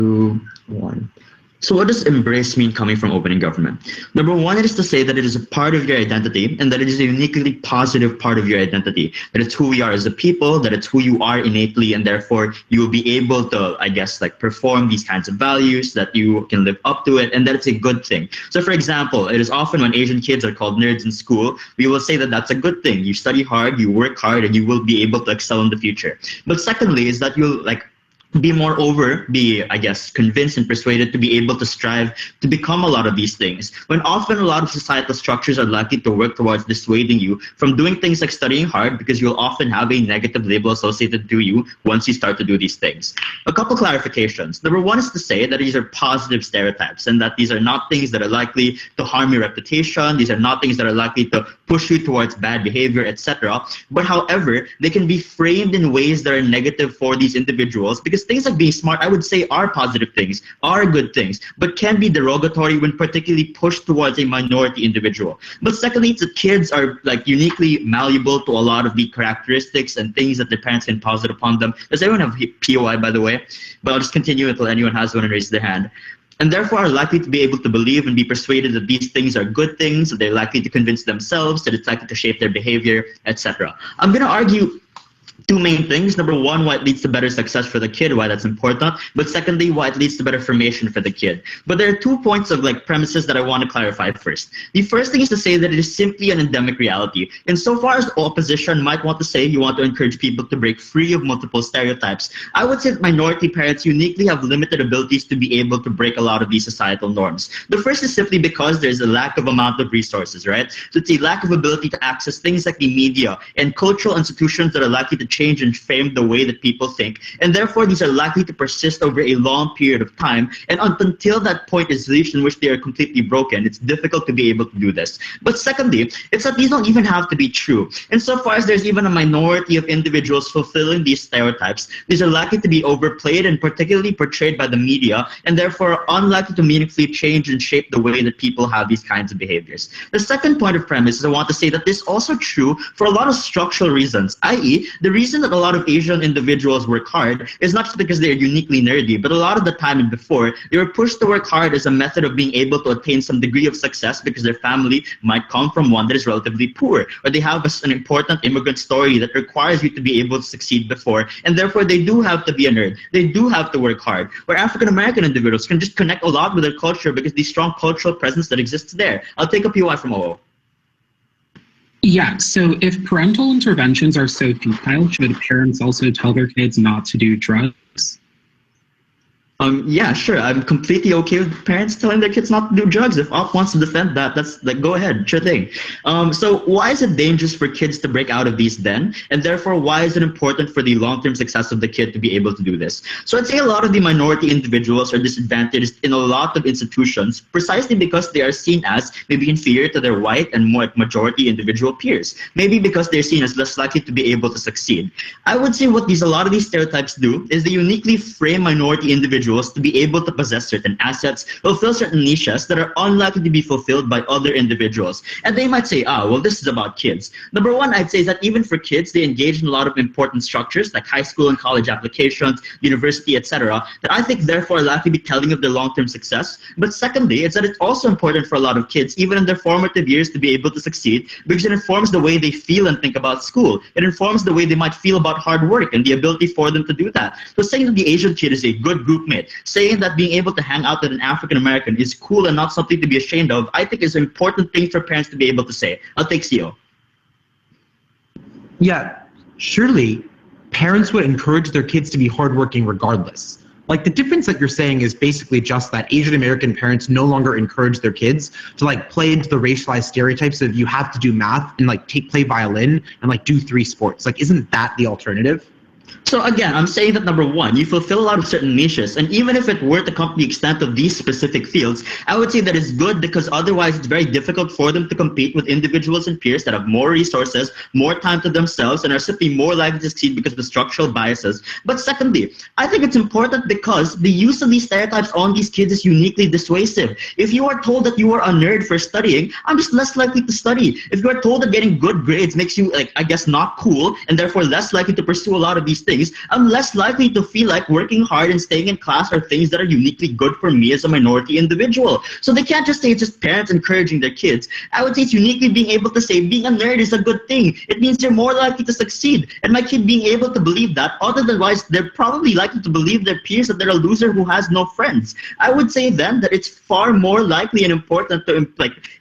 Two, one. So what does embrace mean coming from opening government? Number one, it is to say that it is a part of your identity and that it is a uniquely positive part of your identity. That it's who we are as a people, that it's who you are innately, and therefore you will be able to, I guess, like perform these kinds of values, that you can live up to it, and that it's a good thing. So for example, it is often when Asian kids are called nerds in school, we will say that that's a good thing. You study hard, you work hard, and you will be able to excel in the future. But secondly is that you'll be I guess, convinced and persuaded to be able to strive to become a lot of these things, when often a lot of societal structures are likely to work towards dissuading you from doing things like studying hard, because you'll often have a negative label associated to you once you start to do these things. A couple clarifications. Number one is to say that these are positive stereotypes and that these are not things that are likely to harm your reputation. These are not things that are likely to push you towards bad behavior, etc. But however, they can be framed in ways that are negative for these individuals, because things like being smart, I would say, are positive things, are good things, but can be derogatory when particularly pushed towards a minority individual. But secondly, the kids are like uniquely malleable to a lot of the characteristics and things that their parents can posit upon them. Does everyone have POI, by the way? But I'll just continue until anyone has one and raise their hand. And therefore are likely to be able to believe and be persuaded that these things are good things, that they're likely to convince themselves, that it's likely to shape their behavior, etc. I'm going to argue two main things. Number one, why it leads to better success for the kid, why that's important. But secondly, why it leads to better formation for the kid. But there are 2 points of like premises that I want to clarify first. The first thing is to say that it is simply an endemic reality. And so far as opposition might want to say you want to encourage people to break free of multiple stereotypes, I would say that minority parents uniquely have limited abilities to be able to break a lot of these societal norms. The first is simply because there's a lack of amount of resources, right? So it's a lack of ability to access things like the media and cultural institutions that are likely to change and frame the way that people think, and therefore these are likely to persist over a long period of time, and until that point is reached in which they are completely broken, it's difficult to be able to do this. But secondly, it's that these don't even have to be true. Insofar as there's even a minority of individuals fulfilling these stereotypes, these are likely to be overplayed and particularly portrayed by the media, and therefore are unlikely to meaningfully change and shape the way that people have these kinds of behaviors. The second point of premise is I want to say that this is also true for a lot of structural reasons, i.e. the reason that a lot of Asian individuals work hard is not just because they're uniquely nerdy, but a lot of the time and before, they were pushed to work hard as a method of being able to attain some degree of success because their family might come from one that is relatively poor, or they have an important immigrant story that requires you to be able to succeed before, and therefore they do have to be a nerd. They do have to work hard, where African-American individuals can just connect a lot with their culture because the strong cultural presence that exists there. I'll take a POI from OO. Yeah, so if parental interventions are so futile, should parents also tell their kids not to do drugs? Yeah, sure. I'm completely okay with parents telling their kids not to do drugs. If Op wants to defend that, that's like, go ahead, sure thing. So why is it dangerous for kids to break out of these then? And therefore, why is it important for the long-term success of the kid to be able to do this? So I'd say a lot of the minority individuals are disadvantaged in a lot of institutions precisely because they are seen as maybe inferior to their white and more majority individual peers. Maybe because they're seen as less likely to be able to succeed. I would say what a lot of these stereotypes do is they uniquely frame minority individuals to be able to possess certain assets, fulfill certain niches that are unlikely to be fulfilled by other individuals. And they might say, well, this is about kids. Number one, I'd say is that even for kids, they engage in a lot of important structures like high school and college applications, university, etc., that I think therefore are likely to be telling of their long-term success. But secondly, it's that it's also important for a lot of kids, even in their formative years, to be able to succeed because it informs the way they feel and think about school. It informs the way they might feel about hard work and the ability for them to do that. So saying that the Asian kid is a good group mate, saying that being able to hang out with an African American is cool and not something to be ashamed of, I think is an important thing for parents to be able to say. I'll take CO. Yeah, surely parents would encourage their kids to be hardworking regardless. Like the difference that you're saying is basically just that Asian American parents no longer encourage their kids to like play into the racialized stereotypes of you have to do math and like play violin and like do 3 sports. Like, isn't that the alternative? So again, I'm saying that number one, you fulfill a lot of certain niches, and even if it were to come to the extent of these specific fields, I would say that it's good because otherwise it's very difficult for them to compete with individuals and peers that have more resources, more time to themselves, and are simply more likely to succeed because of the structural biases. But secondly, I think it's important because the use of these stereotypes on these kids is uniquely dissuasive. If you are told that you are a nerd for studying, I'm just less likely to study. If you are told that getting good grades makes you, like, I guess, not cool, and therefore less likely to pursue a lot of these things, things, I'm less likely to feel like working hard and staying in class are things that are uniquely good for me as a minority individual. So they can't just say it's just parents encouraging their kids. I would say it's uniquely being able to say being a nerd is a good thing. It means you're more likely to succeed. And my kid being able to believe that, otherwise they're probably likely to believe their peers that they're a loser who has no friends. I would say then that it's far more likely and important to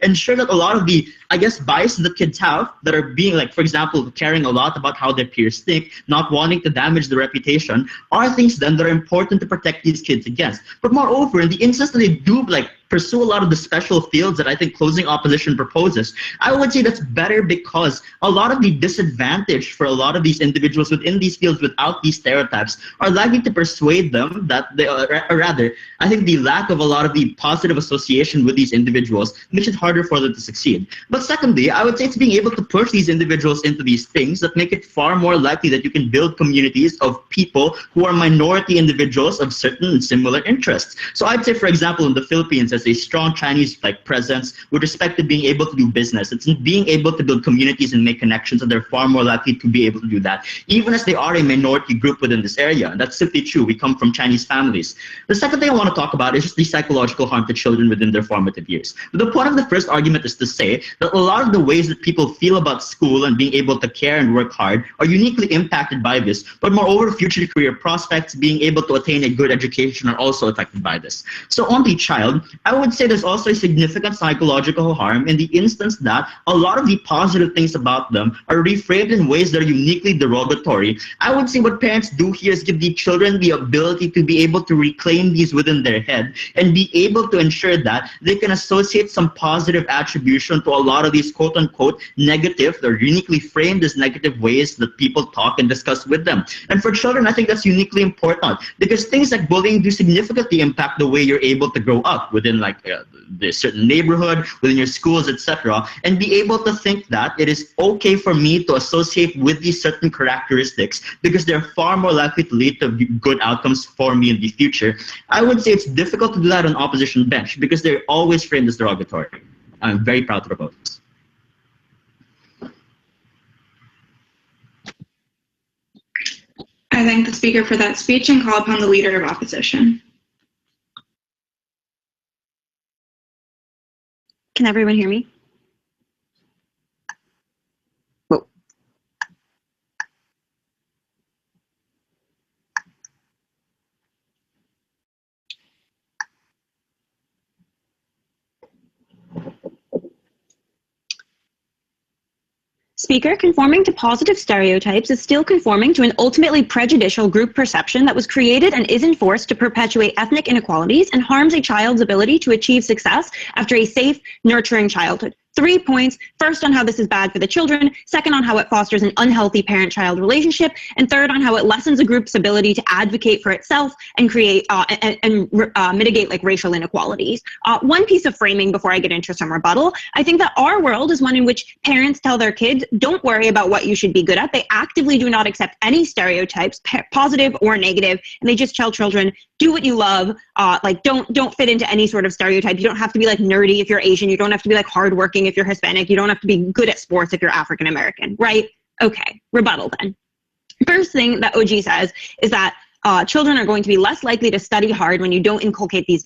ensure that a lot of the, I guess, biases that kids have that are being for example, caring a lot about how their peers think, not wanting to damage the reputation, are things then that are important to protect these kids against. But moreover, in the instance that they do pursue a lot of the special fields that I think closing opposition proposes, I would say that's better because a lot of the disadvantage for a lot of these individuals within these fields without these stereotypes are likely to persuade them that they, or rather, I think the lack of a lot of the positive association with these individuals makes it harder for them to succeed. But secondly, I would say it's being able to push these individuals into these things that make it far more likely that you can build communities of people who are minority individuals of certain and similar interests. So I'd say, for example, in the Philippines, a strong Chinese presence with respect to being able to do business. It's being able to build communities and make connections, and they're far more likely to be able to do that, even as they are a minority group within this area. And that's simply true. We come from Chinese families. The second thing I want to talk about is just the psychological harm to children within their formative years. The point of the first argument is to say that a lot of the ways that people feel about school and being able to care and work hard are uniquely impacted by this, but moreover, future career prospects, being able to attain a good education are also affected by this. So on the child, I would say there's also a significant psychological harm in the instance that a lot of the positive things about them are reframed in ways that are uniquely derogatory. I would say what parents do here is give the children the ability to be able to reclaim these within their head and be able to ensure that they can associate some positive attribution to a lot of these quote unquote negative, they're uniquely framed as negative ways that people talk and discuss with them. And for children, I think that's uniquely important because things like bullying do significantly impact the way you're able to grow up within the certain neighborhood, within your schools, etc., and be able to think that it is okay for me to associate with these certain characteristics because they're far more likely to lead to good outcomes for me in the future. I would say it's difficult to do that on opposition bench because they're always framed as derogatory. I'm very proud to propose this. I thank the speaker for that speech and call upon the Leader of Opposition. Can everyone hear me? Whoa. Speaker, conforming to positive stereotypes is still conforming to an ultimately prejudicial group perception that was created and is enforced to perpetuate ethnic inequalities and harms a child's ability to achieve success after a safe, nurturing childhood. 3 points. First, on how this is bad for the children. Second, on how it fosters an unhealthy parent-child relationship. And third, on how it lessens a group's ability to advocate for itself and create mitigate racial inequalities. One piece of framing before I get into some rebuttal. I think that our world is one in which parents tell their kids, don't worry about what you should be good at. They actively do not accept any stereotypes, positive or negative, and they just tell children, do what you love. Don't fit into any sort of stereotype. You don't have to be nerdy if you're Asian. You don't have to be hardworking if you're Hispanic. You don't have to be good at sports if you're African American, right? Okay, rebuttal then. First thing that OG says is that children are going to be less likely to study hard when you don't inculcate these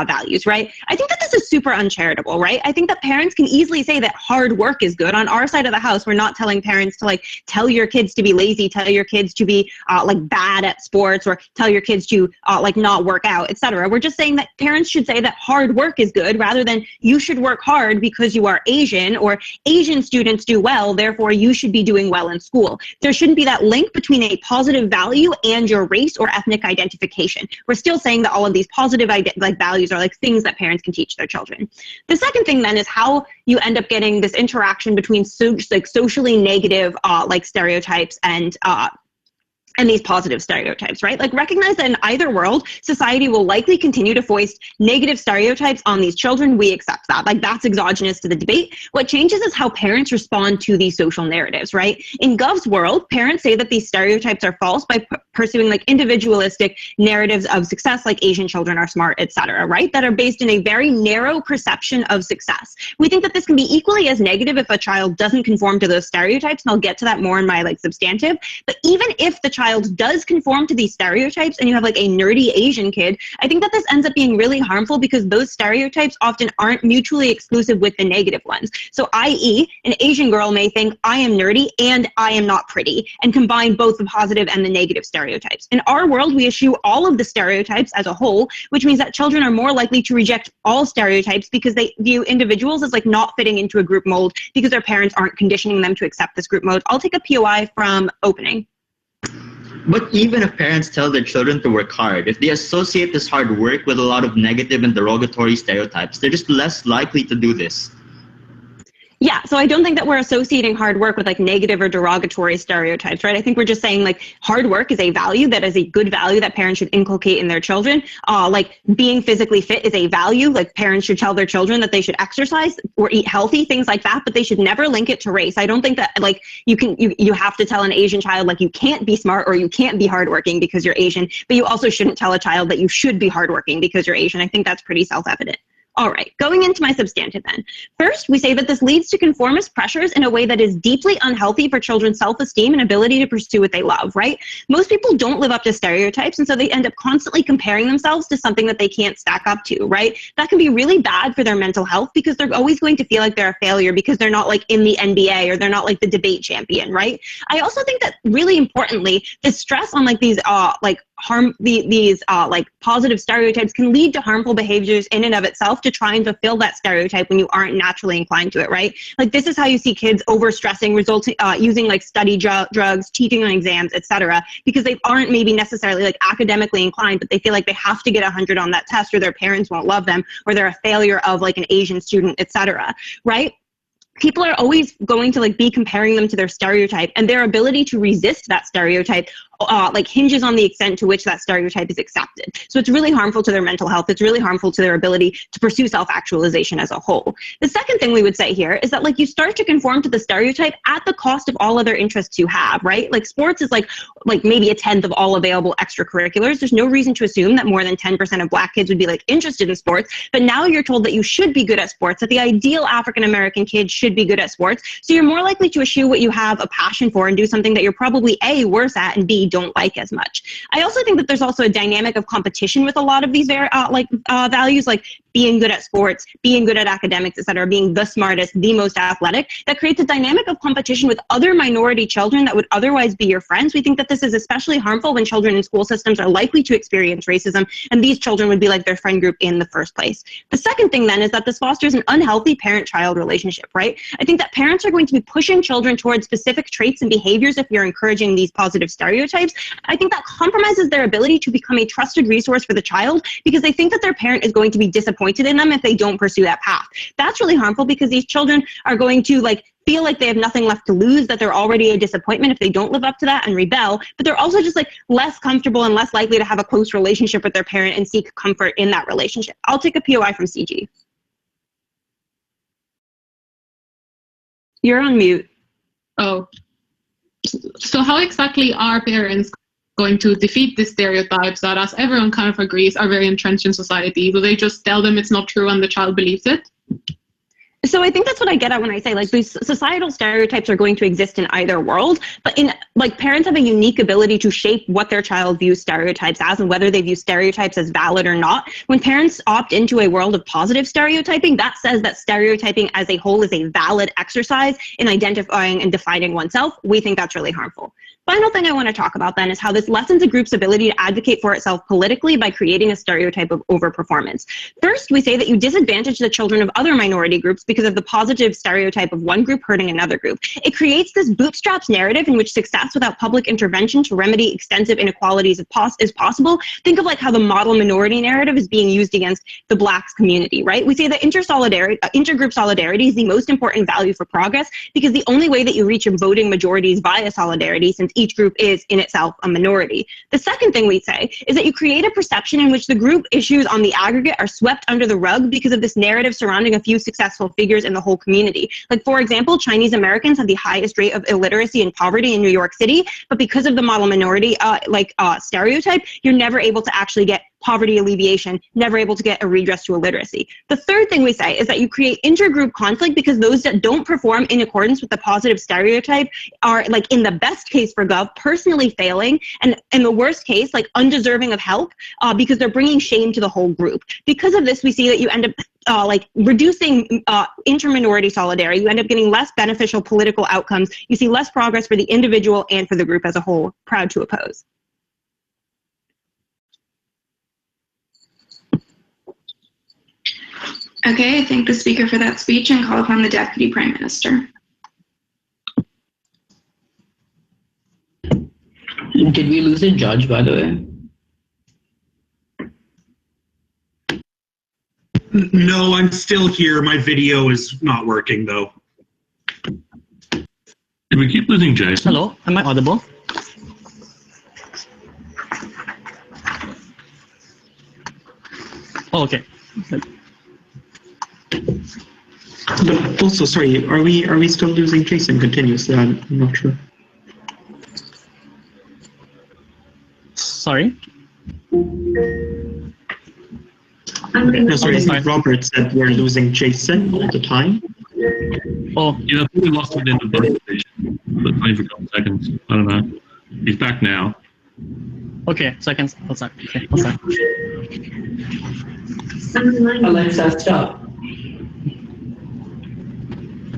values, right? I think that this is super uncharitable, right? I think that parents can easily say that hard work is good. On our side of the house, we're not telling parents to tell your kids to be lazy, tell your kids to be bad at sports, or tell your kids to not work out, etc. We're just saying that parents should say that hard work is good rather than you should work hard because you are Asian, or Asian students do well, therefore you should be doing well in school. There shouldn't be that link between a positive value and your race or ethnic identification. We're still saying that all of these positive values are things that parents can teach their children. The second thing then is how you end up getting this interaction between socially negative stereotypes and and these positive stereotypes, right? Like recognize that in either world, society will likely continue to foist negative stereotypes on these children. We accept that. Like that's exogenous to the debate. What changes is how parents respond to these social narratives, right? In Gov's world, parents say that these stereotypes are false by pursuing like individualistic narratives of success, like Asian children are smart, etc., right? That are based in a very narrow perception of success. We think that this can be equally as negative if a child doesn't conform to those stereotypes, and I'll get to that more in my like substantive. But even if the child does conform to these stereotypes and you have like a nerdy Asian kid, I think that this ends up being really harmful because those stereotypes often aren't mutually exclusive with the negative ones. So i.e., an Asian girl may think I am nerdy and I am not pretty and combine both the positive and the negative stereotypes. In our world, we eschew all of the stereotypes as a whole, which means that children are more likely to reject all stereotypes because they view individuals as like not fitting into a group mold because their parents aren't conditioning them to accept this group mode. I'll take a POI from opening. But even if parents tell their children to work hard, if they associate this hard work with a lot of negative and derogatory stereotypes, they're just less likely to do this. Yeah, so I don't think that we're associating hard work with like negative or derogatory stereotypes, right? I think we're just saying like hard work is a value that is a good value that parents should inculcate in their children. Like being physically fit is a value, like parents should tell their children that they should exercise or eat healthy, things like that, but they should never link it to race. I don't think that like you have to tell an Asian child like you can't be smart or you can't be hardworking because you're Asian, but you also shouldn't tell a child that you should be hardworking because you're Asian. I think that's pretty self-evident. All right, going into my substantive then. First, we say that this leads to conformist pressures in a way that is deeply unhealthy for children's self-esteem and ability to pursue what they love, right? Most people don't live up to stereotypes, and so they end up constantly comparing themselves to something that they can't stack up to, right? That can be really bad for their mental health because they're always going to feel like they're a failure because they're not like in the NBA or they're not like the debate champion, right? I also think that really importantly, the stress on like these like positive stereotypes can lead to harmful behaviors in and of itself to try and fulfill that stereotype when you aren't naturally inclined to it, right? Like this is how you see kids overstressing, resulting using like study drugs, cheating on exams, etc., because they aren't maybe necessarily like academically inclined, but they feel like they have to get 100 on that test or their parents won't love them or they're a failure of like an Asian student, etc., right? People are always going to like be comparing them to their stereotype, and their ability to resist that stereotype like hinges on the extent to which that stereotype is accepted. So it's really harmful to their mental health. It's really harmful to their ability to pursue self-actualization as a whole. The second thing we would say here is that like you start to conform to the stereotype at the cost of all other interests you have, right? Like sports is like maybe 1/10 of all available extracurriculars. There's no reason to assume that more than 10% of Black kids would be like interested in sports, but now you're told that you should be good at sports, that the ideal African-American kid should be good at sports. So you're more likely to eschew what you have a passion for and do something that you're probably A, worse at, and B, don't like as much. I also think that there's also a dynamic of competition with a lot of these values, like being good at sports, being good at academics, etc., being the smartest, the most athletic, that creates a dynamic of competition with other minority children that would otherwise be your friends. We think that this is especially harmful when children in school systems are likely to experience racism, and these children would be like their friend group in the first place. The second thing then is that this fosters an unhealthy parent-child relationship, right? I think that parents are going to be pushing children towards specific traits and behaviors if you're encouraging these positive stereotypes. I think that compromises their ability to become a trusted resource for the child because they think that their parent is going to be disappointed in them if they don't pursue that path. That's really harmful because these children are going to like feel like they have nothing left to lose, that they're already a disappointment if they don't live up to that and rebel, but they're also just like less comfortable and less likely to have a close relationship with their parent and seek comfort in that relationship. I'll take a POI from CG. You're on mute. Oh. So how exactly are parents going to defeat the stereotypes that, as everyone kind of agrees, are very entrenched in society? Do they just tell them it's not true and the child believes it? So I think that's what I get at when I say like these societal stereotypes are going to exist in either world, but in like parents have a unique ability to shape what their child views stereotypes as and whether they view stereotypes as valid or not. When parents opt into a world of positive stereotyping, that says that stereotyping as a whole is a valid exercise in identifying and defining oneself. We think that's really harmful. Final thing I want to talk about then is how this lessens a group's ability to advocate for itself politically by creating a stereotype of overperformance. First, we say that you disadvantage the children of other minority groups because of the positive stereotype of one group hurting another group. It creates this bootstraps narrative in which success without public intervention to remedy extensive inequalities is possible. Think of like how the model minority narrative is being used against the Blacks community, right? We say that intergroup solidarity is the most important value for progress because the only way that you reach a voting majority is via solidarity, since each group is in itself a minority. The second thing we say is that you create a perception in which the group issues on the aggregate are swept under the rug because of this narrative surrounding a few successful figures in the whole community. Like, for example, Chinese Americans have the highest rate of illiteracy and poverty in New York City, but because of the model minority stereotype, you're never able to actually get poverty alleviation, never able to get a redress to illiteracy. The third thing we say is that you create intergroup conflict because those that don't perform in accordance with the positive stereotype are, like, in the best case for Gov, personally failing, and in the worst case, like, undeserving of help because they're bringing shame to the whole group. Because of this, we see that you end up reducing inter-minority solidarity. You end up getting less beneficial political outcomes. You see less progress for the individual and for the group as a whole. Proud to oppose. Okay, I thank the speaker for that speech and call upon the Deputy Prime Minister. Did we lose a judge, by the way? No, I'm still here. My video is not working, though. Did we keep losing Jason? Hello, am I audible? Oh, okay. But also, sorry, are we still losing Jason continuously? I'm not sure. Sorry? No, sorry, Robert said we're losing Jason all the time. Oh, Yeah, we lost him in the bus station, but only for a couple seconds. I don't know. He's back now. okay. Seconds. What's that? Okay, what's that? Alexa, stop.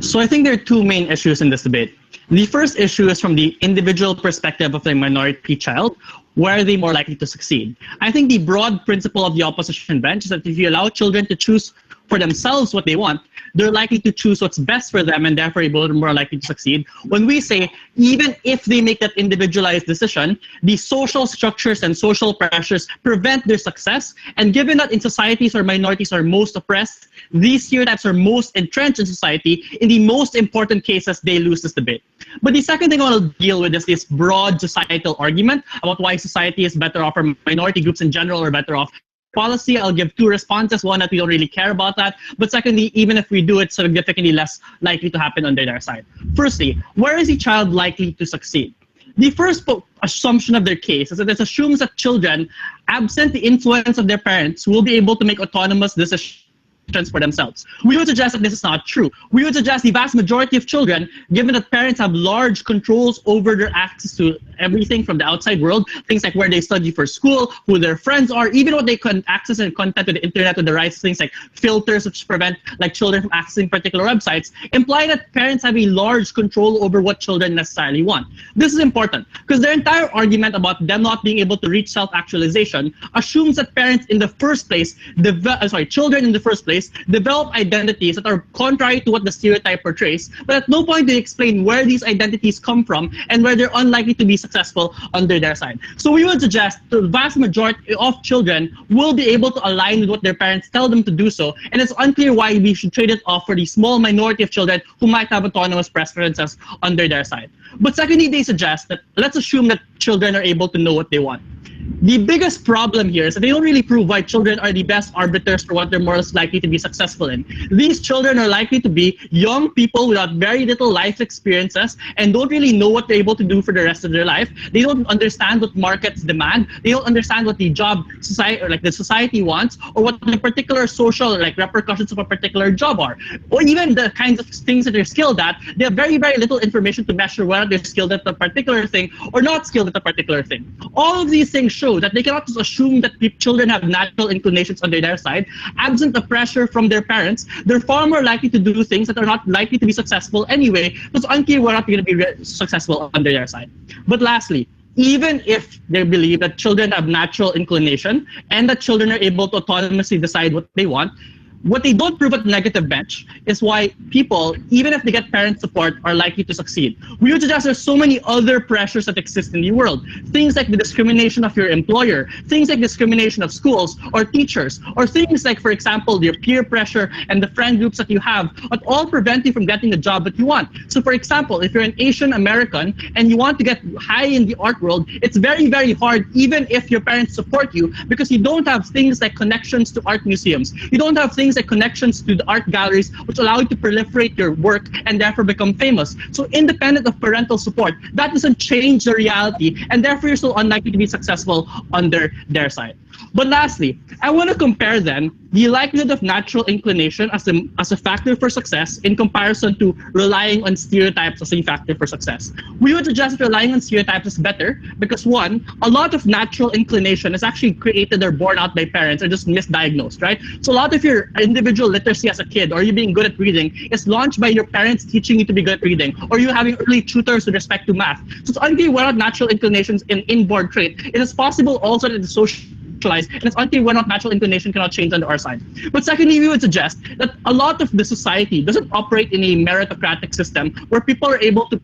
So I think there are two main issues in this debate. The first issue is from the individual perspective of the minority child. Where are they more likely to succeed? I think the broad principle of the opposition bench is that if you allow children to choose for themselves what they want, they're likely to choose what's best for them and therefore more likely to succeed. When we say, even if they make that individualized decision, the social structures and social pressures prevent their success. And given that in societies where minorities are most oppressed, these stereotypes are most entrenched in society, in the most important cases, they lose this debate. But the second thing I want to deal with is this broad societal argument about why society is better off, or minority groups in general are better off. Policy, I'll give two responses. One, that we don't really care about that. But secondly, even if we do, it's significantly less likely to happen on their side. Firstly, where is a child likely to succeed? The first assumption of their case is that it assumes that children, absent the influence of their parents, will be able to make autonomous decisions for themselves. We would suggest that this is not true. We would suggest the vast majority of children, given that parents have large controls over their access to everything from the outside world, things like where they study for school, who their friends are, even what they can access and content to the internet with the right things like filters which prevent children from accessing particular websites, imply that parents have a large control over what children necessarily want. This is important because their entire argument about them not being able to reach self-actualization assumes that parents in the first place, children in the first place, develop identities that are contrary to what the stereotype portrays, but at no point do they explain where these identities come from and where they're unlikely to be successful under their side. So we would suggest the vast majority of children will be able to align with what their parents tell them to do so, and it's unclear why we should trade it off for the small minority of children who might have autonomous preferences under their side. But secondly, they suggest that let's assume that children are able to know what they want. The biggest problem here is that they don't really prove why children are the best arbiters for what they're most likely to be successful in. These children are likely to be young people without very little life experiences and don't really know what they're able to do for the rest of their life. They don't understand what markets demand. They don't understand what the job society, or the society wants, or what the particular social repercussions of a particular job are, or even the kinds of things that they're skilled at. They have very, very little information to measure whether they're skilled at a particular thing or not skilled at a particular thing. All of these things show that they cannot just assume that children have natural inclinations on their side. Absent the pressure from their parents, they're far more likely to do things that are not likely to be successful anyway. So it's unclear whether they're going to be successful on their side. But lastly, even if they believe that children have natural inclination and that children are able to autonomously decide what they want, What they don't prove at the negative bench is why people, even if they get parent support, are likely to succeed. We would suggest there's so many other pressures that exist in the world. Things like the discrimination of your employer, things like discrimination of schools or teachers, or things like, for example, your peer pressure and the friend groups that you have, that all prevent you from getting the job that you want. So for example, if you're an Asian American and you want to get high in the art world, it's very, very hard, even if your parents support you, because you don't have things like connections to art museums. You don't have things like connections to the art galleries, which allow you to proliferate your work and therefore become famous. So independent of parental support, that doesn't change the reality, and therefore you're so unlikely to be successful under their side. But lastly, I want to compare then the likelihood of natural inclination as a factor for success in comparison to relying on stereotypes as a factor for success. We would suggest that relying on stereotypes is better because, one, a lot of natural inclination is actually created or born out by parents or just misdiagnosed, right? So a lot of your individual literacy as a kid or you being good at reading is launched by your parents teaching you to be good at reading or you having early tutors with respect to math. So it's unclear whether natural inclinations in inborn trait. It is possible also that the social and it's unclear whether or not natural inclination cannot change on our side. But secondly, we would suggest that a lot of the society doesn't operate in a meritocratic system where people are able to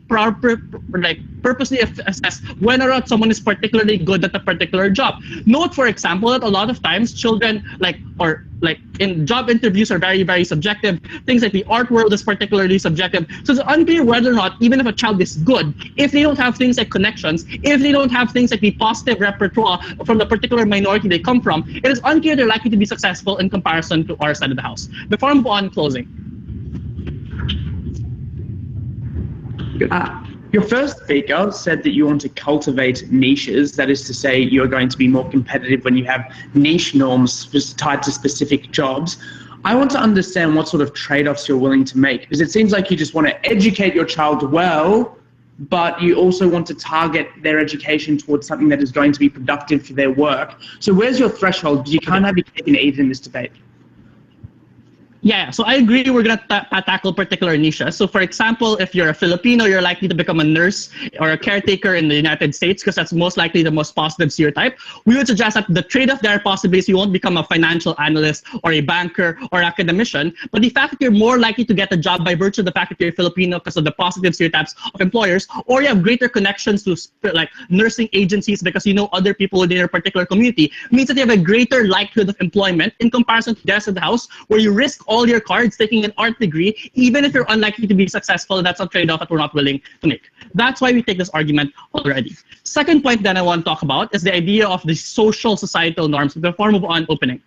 purposely assess whether or not someone is particularly good at a particular job. Note, for example, that a lot of times children in job interviews are very, very subjective. Things like the art world is particularly subjective. So it's unclear whether or not, even if a child is good, if they don't have things like connections, if they don't have things like the positive repertoire from the particular minority they come from, it is unclear they're likely to be successful in comparison to our side of the house. Before I move on, closing. Your first speaker said that you want to cultivate niches. That is to say, you're going to be more competitive when you have niche norms tied to specific jobs. I want to understand what sort of trade-offs you're willing to make, because it seems like you just want to educate your child well, but you also want to target their education towards something that is going to be productive for their work. So where's your threshold? Because you can't have your cake and eat it in this debate. Yeah, so I agree we're going to tackle particular niches. So for example, if you're a Filipino, you're likely to become a nurse or a caretaker in the United States because that's most likely the most positive stereotype. We would suggest that the trade-off there possibly is you won't become a financial analyst or a banker or academician, but the fact that you're more likely to get a job by virtue of the fact that you're Filipino because of the positive stereotypes of employers, or you have greater connections to like nursing agencies because you know other people within your particular community, means that you have a greater likelihood of employment in comparison to the rest of the house where you risk all your cards taking an art degree, even if you're unlikely to be successful. That's a trade-off that we're not willing to make. That's why we take this argument already. Second point that I want to talk about is the idea of the social societal norms before I move on opening.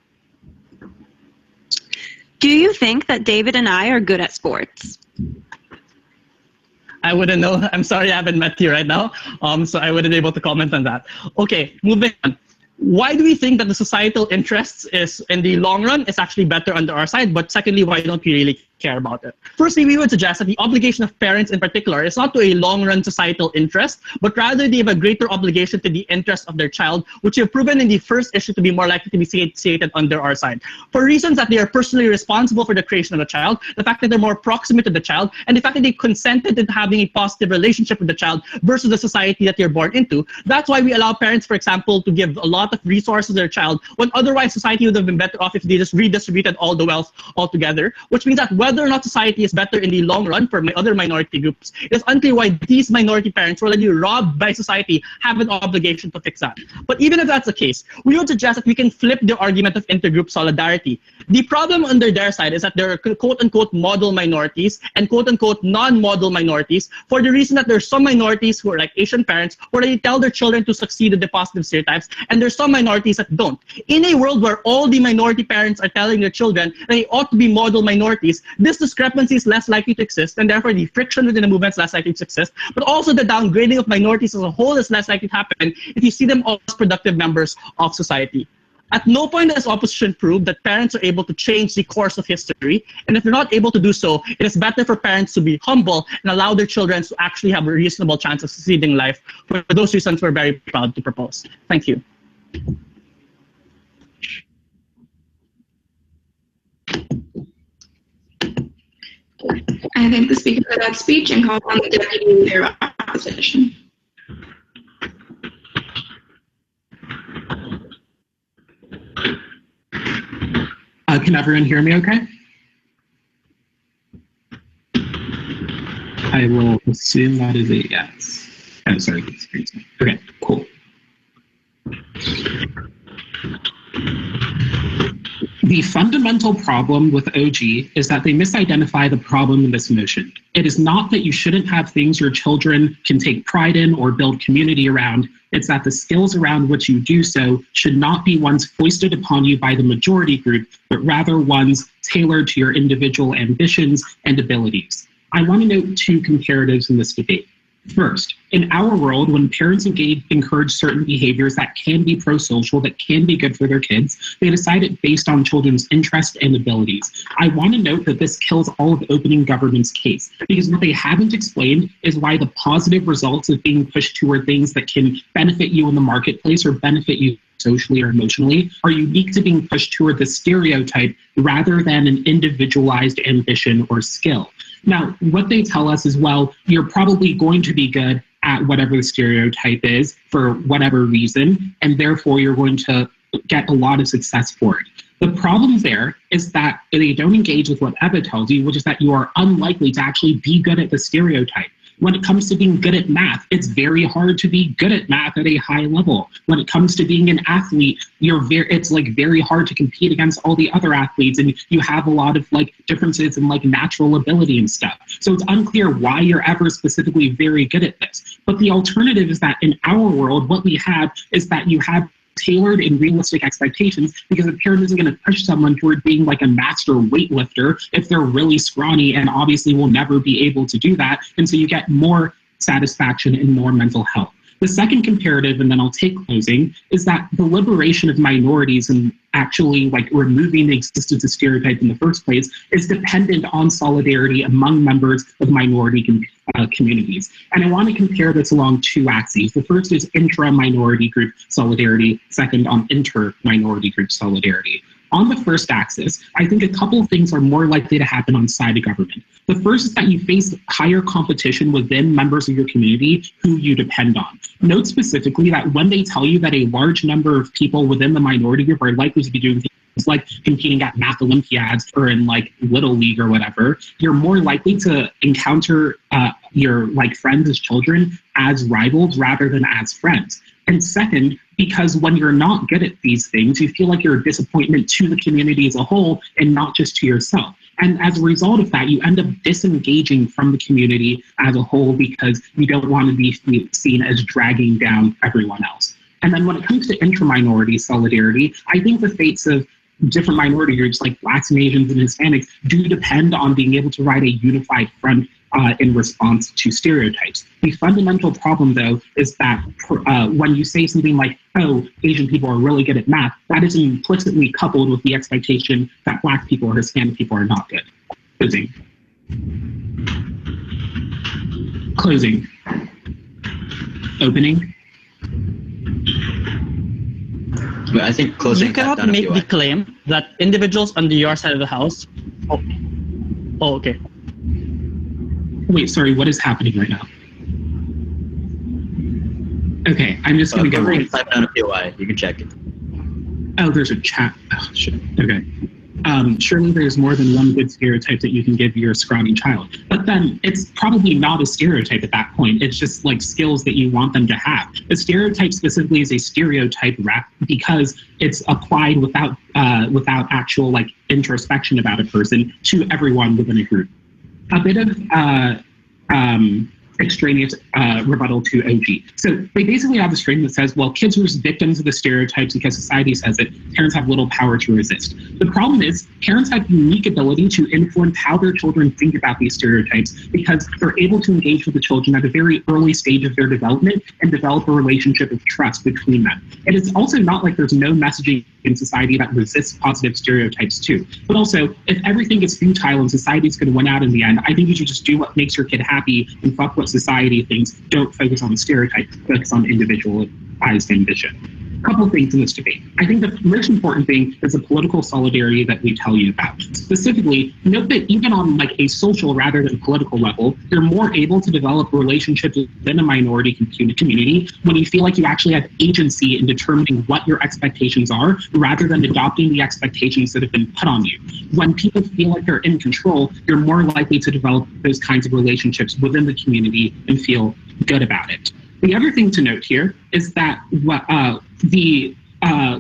Do you think that David and I are good at sports? I wouldn't know. I'm sorry I haven't met you right now, so I wouldn't be able to comment on that. Okay, moving on. Why do we think that the societal interests is, in the long run, is actually better under our side? But secondly, why don't we really care about it? Firstly, we would suggest that the obligation of parents in particular is not to a long-run societal interest, but rather they have a greater obligation to the interest of their child, which we have proven in the first issue to be more likely to be satiated under our side. For reasons that they are personally responsible for the creation of the child, the fact that they're more proximate to the child, and the fact that they consented to having a positive relationship with the child versus the society that you're born into. That's why we allow parents, for example, to give a lot of resources to their child when otherwise society would have been better off if they just redistributed all the wealth altogether, which means that whether or not society is better in the long run for other minority groups, it is unclear why these minority parents who are already robbed by society have an obligation to fix that. But even if that's the case, we would suggest that we can flip the argument of intergroup solidarity. The problem under their side is that there are quote-unquote model minorities and quote-unquote non-model minorities for the reason that there are some minorities who are like Asian parents where they tell their children to succeed in the positive stereotypes, and there's some minorities that don't. In a world where all the minority parents are telling their children that they ought to be model minorities, this discrepancy is less likely to exist, and therefore the friction within the movement is less likely to exist, but also the downgrading of minorities as a whole is less likely to happen if you see them as productive members of society. At no point has opposition proved that parents are able to change the course of history, and if they're not able to do so, it is better for parents to be humble and allow their children to actually have a reasonable chance of succeeding in life. For those reasons, we're very proud to propose. Thank you. I thank the speaker for that speech and call upon the deputy leader of opposition. Can everyone hear me okay? I will assume that is a yes. Oh, sorry. Okay, cool. The fundamental problem with OG is that they misidentify the problem in this notion. It is not that you shouldn't have things your children can take pride in or build community around. It's that the skills around which you do so should not be ones foisted upon you by the majority group, but rather ones tailored to your individual ambitions and abilities. I want to note two comparatives in this debate. First, in our world, when parents encourage certain behaviors that can be pro-social, that can be good for their kids, they decide it based on children's interest and abilities. I want to note that this kills all of opening government's case, because what they haven't explained is why the positive results of being pushed toward things that can benefit you in the marketplace or benefit you socially or emotionally are unique to being pushed toward the stereotype rather than an individualized ambition or skill. Now, what they tell us is, well, you're probably going to be good at whatever the stereotype is for whatever reason, and therefore you're going to get a lot of success for it. The problem there is that they don't engage with what Eva tells you, which is that you are unlikely to actually be good at the stereotype. When it comes to being good at math, it's very hard to be good at math at a high level. When it comes to being an athlete, it's like very hard to compete against all the other athletes, and you have a lot of like differences in like natural ability and stuff. So it's unclear why you're ever specifically very good at this. But the alternative is that in our world, what we have is that you have tailored and realistic expectations, because a parent isn't going to push someone toward being like a master weightlifter if they're really scrawny and obviously will never be able to do that. And so you get more satisfaction and more mental health. The second comparative, and then I'll take closing, is that the liberation of minorities and actually like removing the existence of stereotype in the first place is dependent on solidarity among members of minority communities. And I want to compare this along two axes. The first is intra-minority group solidarity, second on inter-minority group solidarity. On the first axis, I think a couple of things are more likely to happen on side of government. The first is that you face higher competition within members of your community who you depend on. Note specifically that when they tell you that a large number of people within the minority group are likely to be doing things like competing at math Olympiads or in like Little League or whatever, you're more likely to encounter your like friends as children as rivals rather than as friends. And second, because when you're not good at these things, you feel like you're a disappointment to the community as a whole and not just to yourself. And as a result of that, you end up disengaging from the community as a whole because you don't want to be seen as dragging down everyone else. And then when it comes to intra-minority solidarity, I think the fates of different minority groups like Blacks and Asians and Hispanics do depend on being able to ride a unified front in response to stereotypes. The fundamental problem, though, is that when you say something like, oh, Asian people are really good at math, that is implicitly coupled with the expectation that Black people or Hispanic people are not good. Closing. Closing. Opening. But I think closing. You cannot make the claim that individuals on your side of the house. Oh, okay. Wait, sorry, what is happening right now? Okay, I'm just going to go right. Type down a POI, you can check it. Oh, there's a chat. Oh, shit. Okay. Surely there's more than one good stereotype that you can give your scrawny child. But then it's probably not a stereotype at that point. It's just like skills that you want them to have. A stereotype specifically is a stereotype because it's applied without actual like introspection about a person to everyone within a group. A bit of extraneous rebuttal to OG. So they basically have a string that says, well, kids are victims of the stereotypes because society says it. Parents have little power to resist. The problem is parents have unique ability to influence how their children think about these stereotypes because they're able to engage with the children at a very early stage of their development and develop a relationship of trust between them. And it's also not like there's no messaging in society that resists positive stereotypes too. But also, if everything is futile and society's going to win out in the end, I think you should just do what makes your kid happy and fuck what society thinks. Don't focus on the stereotype, focus on individualized ambition. couple things in this debate. I think the most important thing is the political solidarity that we tell you about. Specifically, note that even on like a social rather than political level, you're more able to develop relationships within a minority community when you feel like you actually have agency in determining what your expectations are rather than adopting the expectations that have been put on you. When people feel like they're in control, you're more likely to develop those kinds of relationships within the community and feel good about it. The other thing to note here is that the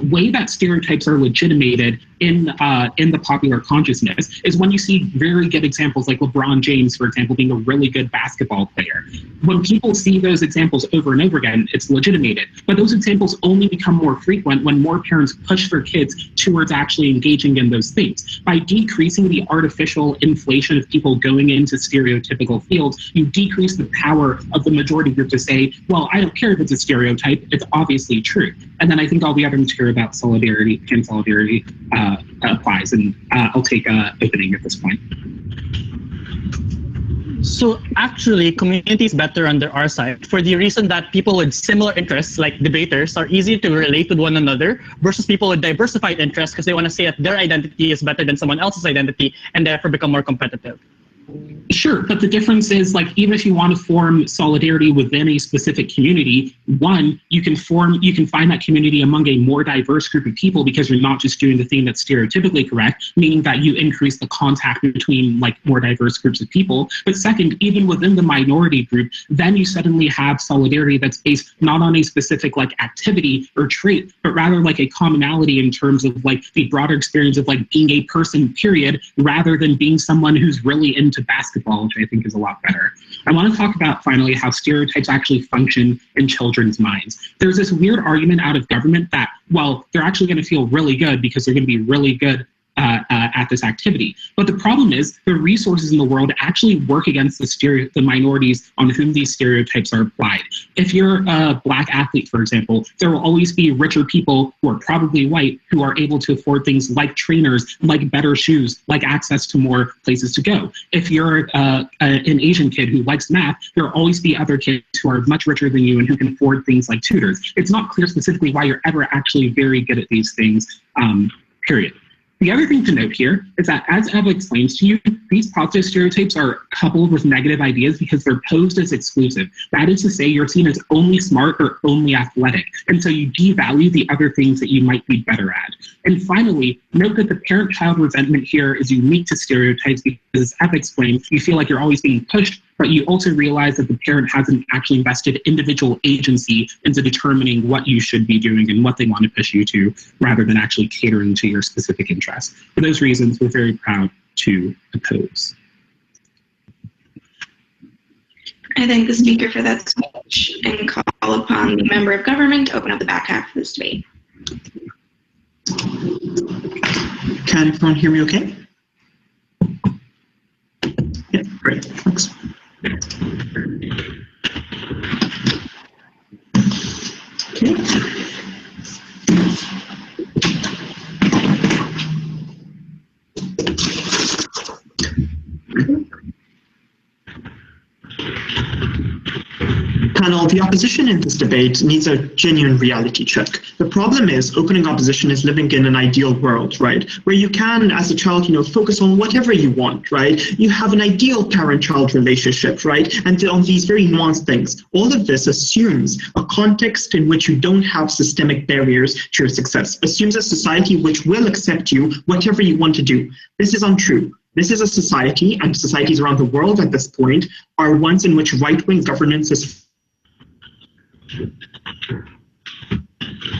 way that stereotypes are legitimated in the popular consciousness is when you see very good examples like LeBron James, for example, being a really good basketball player. When people see those examples over and over again, it's legitimated. But those examples only become more frequent when more parents push their kids towards actually engaging in those things. By decreasing the artificial inflation of people going into stereotypical fields, you decrease the power of the majority group to say, well, I don't care if it's a stereotype, it's obviously true. And then I think all the other material about solidarity and solidarity applies, and I'll take opening at this point. So actually, community is better under our side for the reason that people with similar interests, like debaters, are easy to relate with one another versus people with diversified interests because they want to say that their identity is better than someone else's identity and therefore become more competitive. Sure, but the difference is, like, even if you want to form solidarity within a specific community, one, you can find that community among a more diverse group of people because you're not just doing the thing that's stereotypically correct, meaning that you increase the contact between like more diverse groups of people. But second, even within the minority group, then you suddenly have solidarity that's based not on a specific like activity or trait, but rather like a commonality in terms of like the broader experience of like being a person, period, rather than being someone who's really into basketball, which I think is a lot better. I want to talk about finally how stereotypes actually function in children's minds. There's this weird argument out of government that, well, they're actually going to feel really good because they're going to be really good at this activity. But the problem is the resources in the world actually work against the minorities on whom these stereotypes are applied. If you're a Black athlete, for example, there will always be richer people who are probably white who are able to afford things like trainers, like better shoes, like access to more places to go. If you're an Asian kid who likes math, there will always be other kids who are much richer than you and who can afford things like tutors. It's not clear specifically why you're ever actually very good at these things, period. The other thing to note here is that, as Eva explains to you, these positive stereotypes are coupled with negative ideas because they're posed as exclusive. That is to say, you're seen as only smart or only athletic, and so you devalue the other things that you might be better at. And finally, note that the parent-child resentment here is unique to stereotypes because, as Eva explained, you feel like you're always being pushed, but you also realize that the parent hasn't actually invested individual agency into determining what you should be doing and what they want to push you to, rather than actually catering to your specific interests. For those reasons, we're very proud to oppose. I thank the speaker for that speech and call upon the member of government to open up the back half of this debate. Can everyone hear me okay? Yeah, great, thanks. Okay. Panel, the opposition in this debate needs a genuine reality check. The problem is opening opposition is living in an ideal world, right? Where you can, as a child, focus on whatever you want, right? You have an ideal parent-child relationship, right? And on these very nuanced things. All of this assumes a context in which you don't have systemic barriers to your success, assumes a society which will accept you, whatever you want to do. This is untrue. This is a society, and societies around the world at this point are ones in which right-wing governance is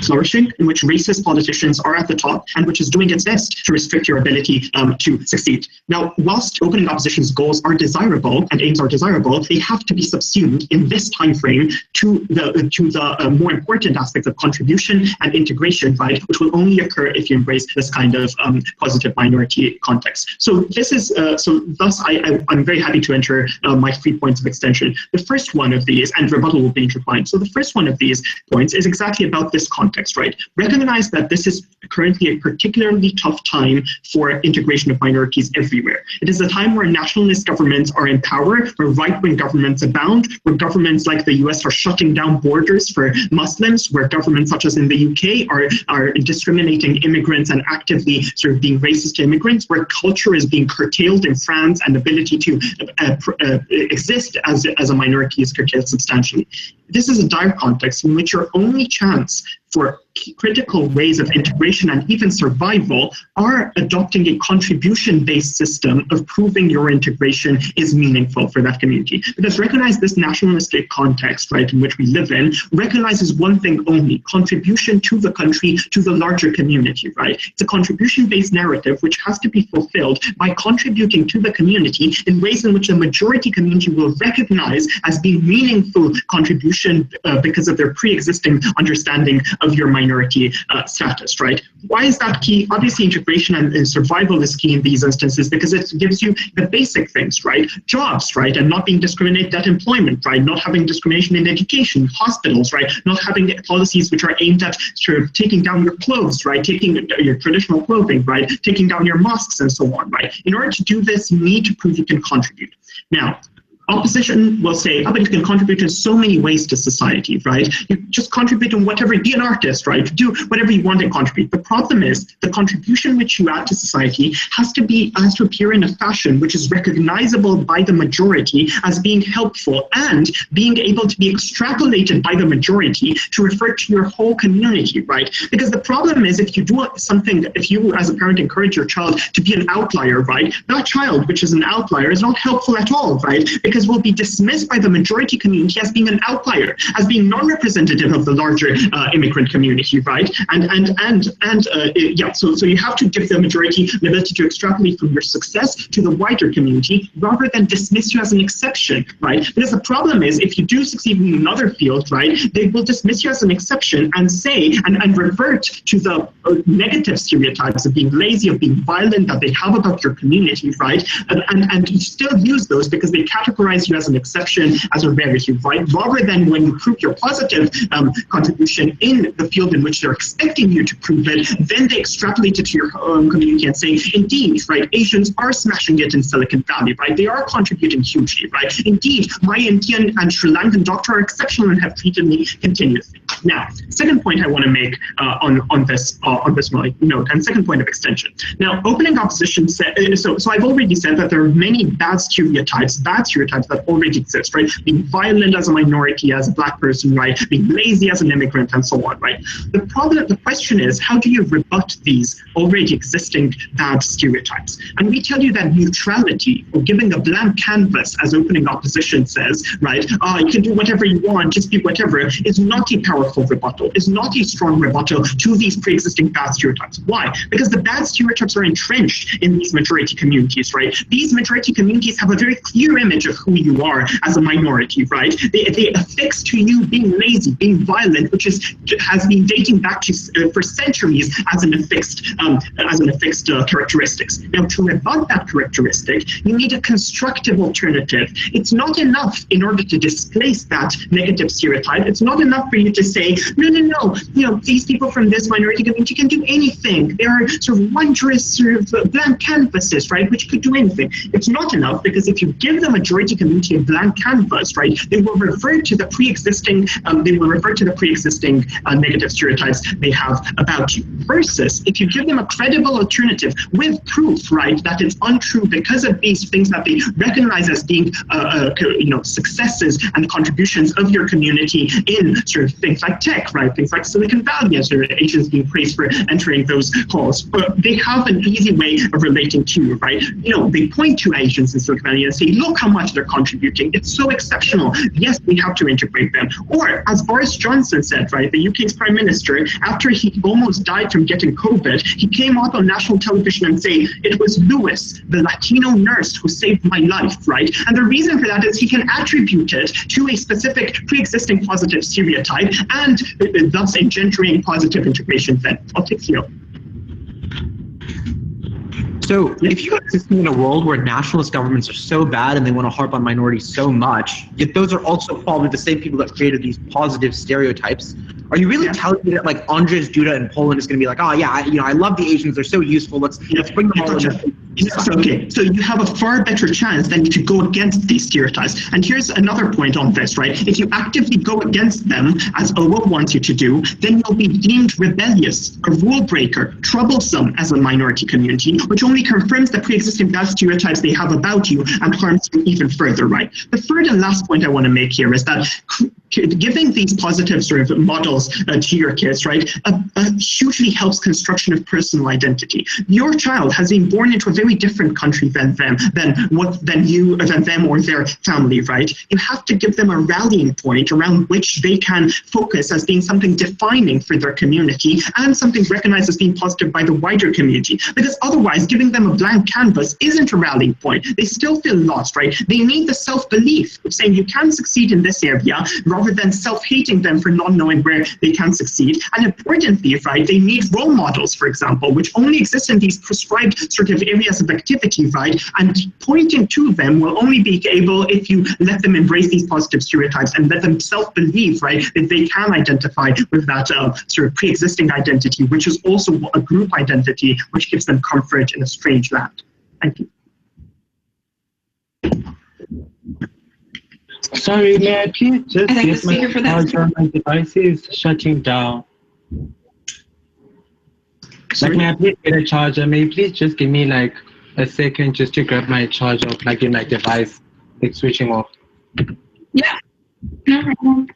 flourishing, in which racist politicians are at the top, and which is doing its best to restrict your ability to succeed. Now, whilst opening opposition's goals are desirable and aims are desirable, they have to be subsumed in this time frame to the more important aspects of contribution and integration, right, which will only occur if you embrace this kind of positive minority context. So this is thus I'm very happy to enter my 3 points of extension. The first one of these, and rebuttal will be intertwined. So the first one of these points is exactly about this context. context, right? Recognize that this is currently a particularly tough time for integration of minorities everywhere. It is a time where nationalist governments are in power, where right-wing governments abound, where governments like the US are shutting down borders for Muslims, where governments such as in the UK are discriminating immigrants and actively sort of being racist to immigrants, where culture is being curtailed in France and ability to exist as a minority is curtailed substantially. This is a dire context in which your only chance for critical ways of integration and even survival are adopting a contribution-based system of proving your integration is meaningful for that community. Because recognize this nationalistic context, right, in which we live in, recognizes one thing only: contribution to the country, to the larger community, right? It's a contribution-based narrative which has to be fulfilled by contributing to the community in ways in which the majority community will recognize as being meaningful contribution because of their pre-existing understanding of your minority status, right? Why is that key? Obviously, integration and survival is key in these instances because it gives you the basic things, right? Jobs, right? And not being discriminated at employment, right? Not having discrimination in education, hospitals, right? Not having policies which are aimed at sort of taking down your clothes, right? Taking your traditional clothing, right? Taking down your mosques and so on, right? In order to do this, you need to prove you can contribute. Now, opposition will say, oh, but you can contribute in so many ways to society, right? You just contribute in whatever, be an artist, right? Do whatever you want and contribute. The problem is the contribution which you add to society has to appear in a fashion which is recognizable by the majority as being helpful and being able to be extrapolated by the majority to refer to your whole community, right? Because the problem is if you do something, if you as a parent encourage your child to be an outlier, right? That child, which is an outlier, is not helpful at all, right? Because will be dismissed by the majority community as being an outlier, as being non-representative of the larger immigrant community, right? So you have to give the majority the ability to extrapolate from your success to the wider community rather than dismiss you as an exception, right? Because the problem is if you do succeed in another field, right, they will dismiss you as an exception and say and revert to the negative stereotypes of being lazy, of being violent that they have about your community, right? And you still use those because they categorize you as an exception, as a rarity, right? Rather than when you prove your positive contribution in the field in which they're expecting you to prove it, then they extrapolate it to your own community and say, indeed, right, Asians are smashing it in Silicon Valley, right? They are contributing hugely, right? Indeed, my Indian and Sri Lankan doctor are exceptional and have treated me continuously. Now, second point I want to make on this note, and second point of extension. Now, opening opposition said, so I've already said that there are many bad stereotypes that already exist, right? Being violent as a minority, as a black person, right? Being lazy as an immigrant, and so on, right? The question is, how do you rebut these already existing bad stereotypes? And we tell you that neutrality, or giving a blank canvas, as opening opposition says, right? You can do whatever you want, just be whatever, is not a powerful rebuttal, is not a strong rebuttal to these pre-existing bad stereotypes. Why? Because the bad stereotypes are entrenched in these majority communities, right? These majority communities have a very clear image of who you are as a minority, right? They affix to you being lazy, being violent, which has been dating back to for centuries as an affixed characteristics. Now, to rebut that characteristic, you need a constructive alternative. It's not enough in order to displace that negative stereotype. It's not enough for you to say, no, these people from this minority community can do anything. They are sort of wondrous, sort of blank canvases, right, which could do anything. It's not enough because if you give the majority community a blank canvas, right, they will revert to the pre-existing negative stereotypes they have about you. Versus, if you give them a credible alternative with proof, right, that it's untrue because of these things that they recognize as being, successes and contributions of your community in sort of things like tech, right, things like Silicon Valley, as Asians being praised for entering those halls. But they have an easy way of relating to you, right? They point to Asians in Silicon Valley and say, look how much they're contributing. It's so exceptional. Yes, we have to integrate them. Or, as Boris Johnson said, right, the UK's Prime Minister, after he almost died from getting COVID, he came out on national television and say, it was Lewis, the Latino nurse, who saved my life, right? And the reason for that is he can attribute it to a specific pre-existing positive stereotype and thus engendering positive integration then. I'll take you. So if you exist in a world where nationalist governments are so bad and they want to harp on minorities so much, yet those are also probably the same people that created these positive stereotypes, Are you really telling me that like Andrzej Duda in Poland is going to be like, oh yeah, I love the Asians, they're so useful, let's bring them all in. Okay, so you have a far better chance than to go against these stereotypes. And here's another point on this, right? If you actively go against them, as OO wants you to do, then you'll be deemed rebellious, a rule breaker, troublesome as a minority community, which only confirms the pre-existing bad stereotypes they have about you and harms you even further, right? The third and last point I want to make here is that giving these positive sort of models to your kids, right, hugely helps construction of personal identity. Your child has been born into a very different country than them, than them or their family, right? You have to give them a rallying point around which they can focus as being something defining for their community and something recognized as being positive by the wider community. Because otherwise, giving them a blank canvas isn't a rallying point. They still feel lost, right? They need the self-belief of saying you can succeed in this area, rather than self-hating them for not knowing where they can succeed. And importantly, right, they need role models, for example, which only exist in these prescribed sort of areas of activity, right? And pointing to them will only be able if you let them embrace these positive stereotypes and let them self-believe, right, that they can identify with that sort of pre-existing identity, which is also a group identity, which gives them comfort in a strange land. Thank you. Sorry, may I please just get my charger? My device is shutting down. Like, may I please get a charger? May you please just give me like a second just to grab my charger, plug in my device. It's switching off. Yeah, no problem.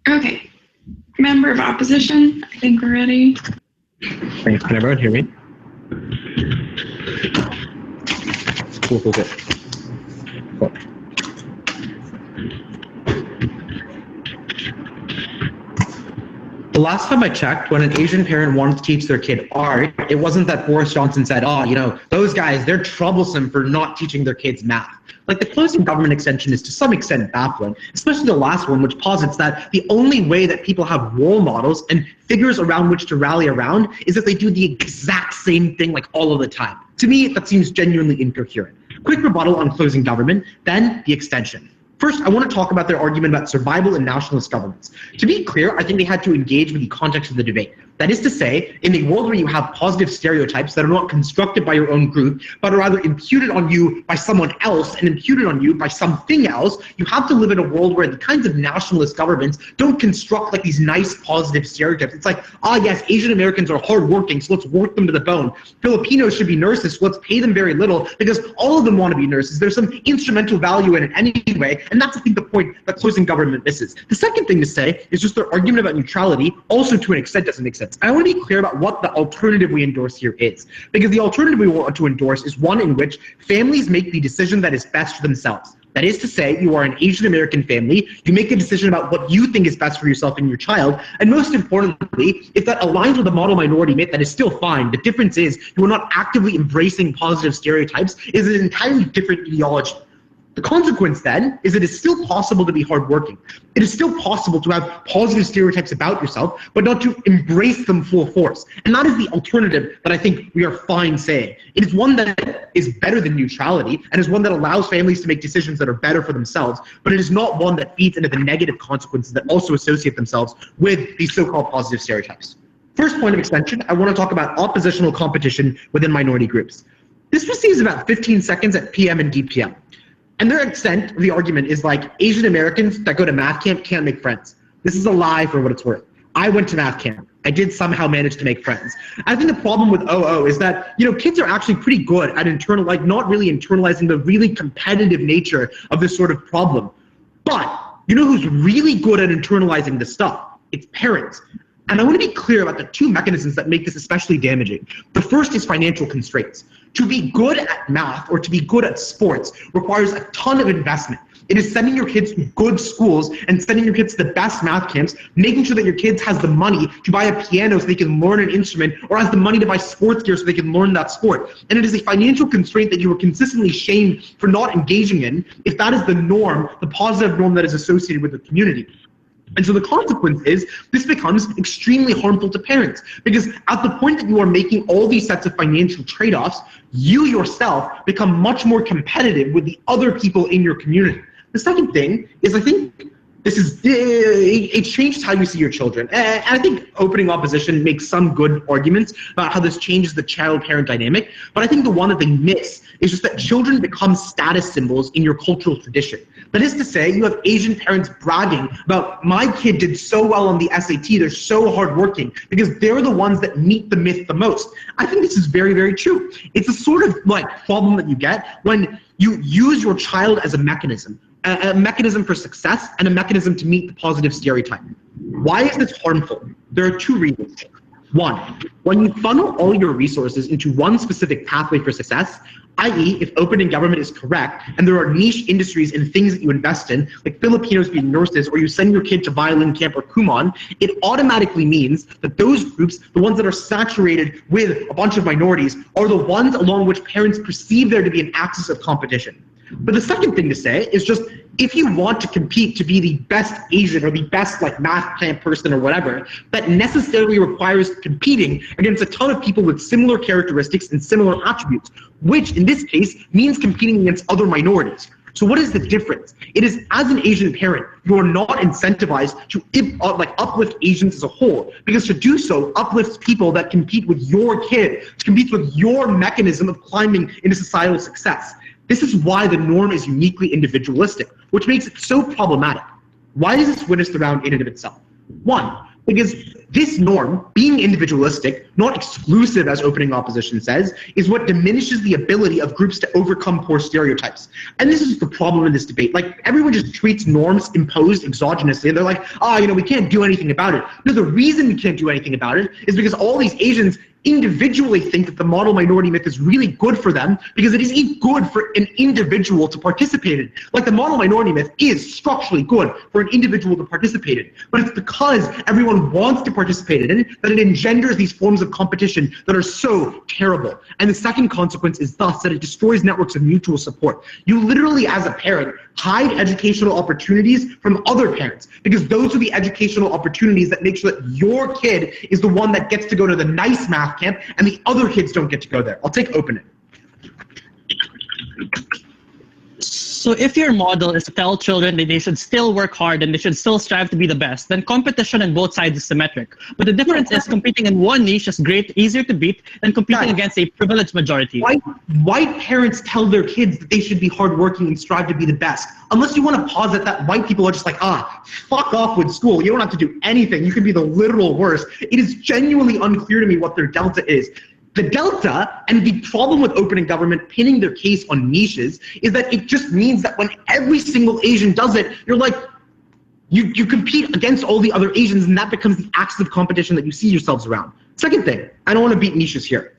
Okay, member of opposition, I think we're ready. Thanks. Can everyone hear me? Cool. The last time I checked, when an Asian parent wanted to teach their kid art, it wasn't that Boris Johnson said, oh, those guys, they're troublesome for not teaching their kids math. Like, the closing government extension is to some extent baffling, especially the last one, which posits that the only way that people have role models and figures around which to rally around is that they do the exact same thing like all of the time. To me, that seems genuinely incoherent. Quick rebuttal on closing government, then the extension. First, I want to talk about their argument about survival in nationalist governments. To be clear, I think they had to engage with the context of the debate. That is to say, in a world where you have positive stereotypes that are not constructed by your own group, but are rather imputed on you by someone else and imputed on you by something else, you have to live in a world where the kinds of nationalist governments don't construct like these nice positive stereotypes. It's like, yes, Asian Americans are hardworking, so let's work them to the bone. Filipinos should be nurses, so let's pay them very little because all of them want to be nurses. There's some instrumental value in it anyway, and that's, I think, the point that closing government misses. The second thing to say is just their argument about neutrality also to an extent doesn't make sense. I want to be clear about what the alternative we endorse here is, because the alternative we want to endorse is one in which families make the decision that is best for themselves. That is to say, you are an Asian American family, you make a decision about what you think is best for yourself and your child, and most importantly, if that aligns with the model minority myth, that is still fine. The difference is you are not actively embracing positive stereotypes, it is an entirely different ideology. The consequence then is it is still possible to be hardworking. It is still possible to have positive stereotypes about yourself, but not to embrace them full force. And that is the alternative that I think we are fine saying. It is one that is better than neutrality and is one that allows families to make decisions that are better for themselves, but it is not one that feeds into the negative consequences that also associate themselves with these so-called positive stereotypes. First point of extension, I want to talk about oppositional competition within minority groups. This receives about 15 seconds at PM and DPM. And their extent of the argument is like Asian Americans that go to math camp can't make friends. This is a lie for what it's worth. I went to math camp. I did somehow manage to make friends. I think the problem with OO is that, kids are actually pretty good at not really internalizing the really competitive nature of this sort of problem. But who's really good at internalizing this stuff? It's parents. And I want to be clear about the two mechanisms that make this especially damaging. The first is financial constraints. To be good at math or to be good at sports requires a ton of investment. It is sending your kids to good schools and sending your kids to the best math camps, making sure that your kids has the money to buy a piano so they can learn an instrument, or has the money to buy sports gear so they can learn that sport. And it is a financial constraint that you are consistently shamed for not engaging in if that is the norm, the positive norm that is associated with the community. And so the consequence is this becomes extremely harmful to parents, because at the point that you are making all these sets of financial trade-offs, you yourself become much more competitive with the other people in your community. The second thing is, I think this is, it changes how you see your children. And I think opening opposition makes some good arguments about how this changes the child-parent dynamic, but I think the one that they miss is just that children become status symbols in your cultural tradition. That is to say, you have Asian parents bragging about, my kid did so well on the SAT, they're so hardworking, because they're the ones that meet the myth the most. I think this is very, very true. It's a sort of like problem that you get when you use your child as a mechanism for success and a mechanism to meet the positive stereotype. Why is this harmful? There are two reasons. One, when you funnel all your resources into one specific pathway for success, i.e. if opening government is correct and there are niche industries and things that you invest in, like Filipinos being nurses, or you send your kid to violin camp or Kumon, it automatically means that those groups, the ones that are saturated with a bunch of minorities, are the ones along which parents perceive there to be an axis of competition. But the second thing to say is just, if you want to compete to be the best Asian or the best like math camp person or whatever, that necessarily requires competing against a ton of people with similar characteristics and similar attributes, which in this case means competing against other minorities. So what is the difference? It is, as an Asian parent, you are not incentivized to uplift Asians as a whole, because to do so uplifts people that compete with your kid, to compete with your mechanism of climbing into societal success. This is why the norm is uniquely individualistic, which makes it so problematic. Why is this witnessed around in and of itself? One, because this norm, being individualistic, not exclusive as opening opposition says, is what diminishes the ability of groups to overcome poor stereotypes. And this is the problem in this debate. Like, everyone just treats norms imposed exogenously, and they're like, we can't do anything about it. No, the reason we can't do anything about it is because all these Asians individually think that the model minority myth is really good for them, because it isn't good for an individual to participate in. Like, the model minority myth is structurally good for an individual to participate in, but it's because everyone wants to participate in it that it engenders these forms of competition that are so terrible. And the second consequence is thus that it destroys networks of mutual support. You literally, as a parent, hide educational opportunities from other parents, because those are the educational opportunities that make sure that your kid is the one that gets to go to the nice math camp and the other kids don't get to go there. I'll take opening. So if your model is to tell children that they should still work hard and they should still strive to be the best, then competition on both sides is symmetric. But the difference is competing in one niche is easier to beat than competing against a privileged majority. White parents tell their kids that they should be hardworking and strive to be the best. Unless you want to posit that white people are just like, fuck off with school. You don't have to do anything. You can be the literal worst. It is genuinely unclear to me what their delta is. The delta and the problem with opening government pinning their case on niches is that it just means that when every single Asian does it, you're like, you compete against all the other Asians, and that becomes the axis of competition that you see yourselves around. Second thing, I don't want to beat niches here.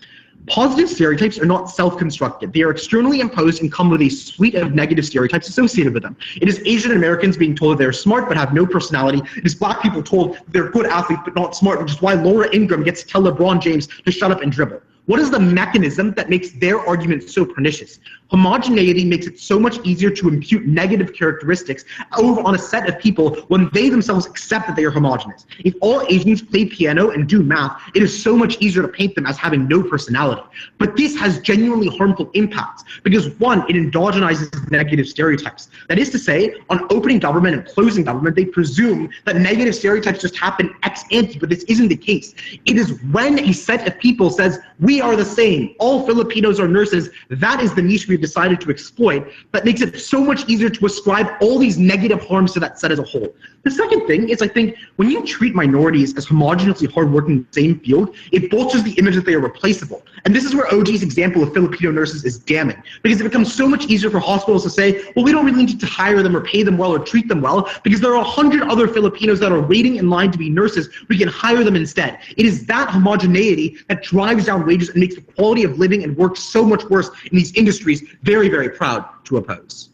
Positive stereotypes are not self-constructed. They are externally imposed and come with a suite of negative stereotypes associated with them. It is Asian Americans being told that they're smart but have no personality. It is Black people told they're good athletes but not smart, which is why Laura Ingraham gets to tell LeBron James to shut up and dribble. What is the mechanism that makes their argument so pernicious? Homogeneity makes it so much easier to impute negative characteristics over on a set of people when they themselves accept that they are homogenous. If all Asians play piano and do math, it is so much easier to paint them as having no personality. But this has genuinely harmful impacts because, one, it endogenizes negative stereotypes. That is to say, on opening government and closing government, they presume that negative stereotypes just happen ex ante, but this isn't the case. It is when a set of people says, we are the same, all Filipinos are nurses, that is the niche we've decided to exploit, that makes it so much easier to ascribe all these negative harms to that set as a whole. The second thing is, I think, when you treat minorities as homogeneously hardworking in the same field, it bolsters the image that they are replaceable. And this is where OG's example of Filipino nurses is damning, because it becomes so much easier for hospitals to say, well, we don't really need to hire them or pay them well or treat them well, because there are 100 other Filipinos that are waiting in line to be nurses. We can hire them instead. It is that homogeneity that drives down wages and makes the quality of living and work so much worse in these industries very, very proud to oppose.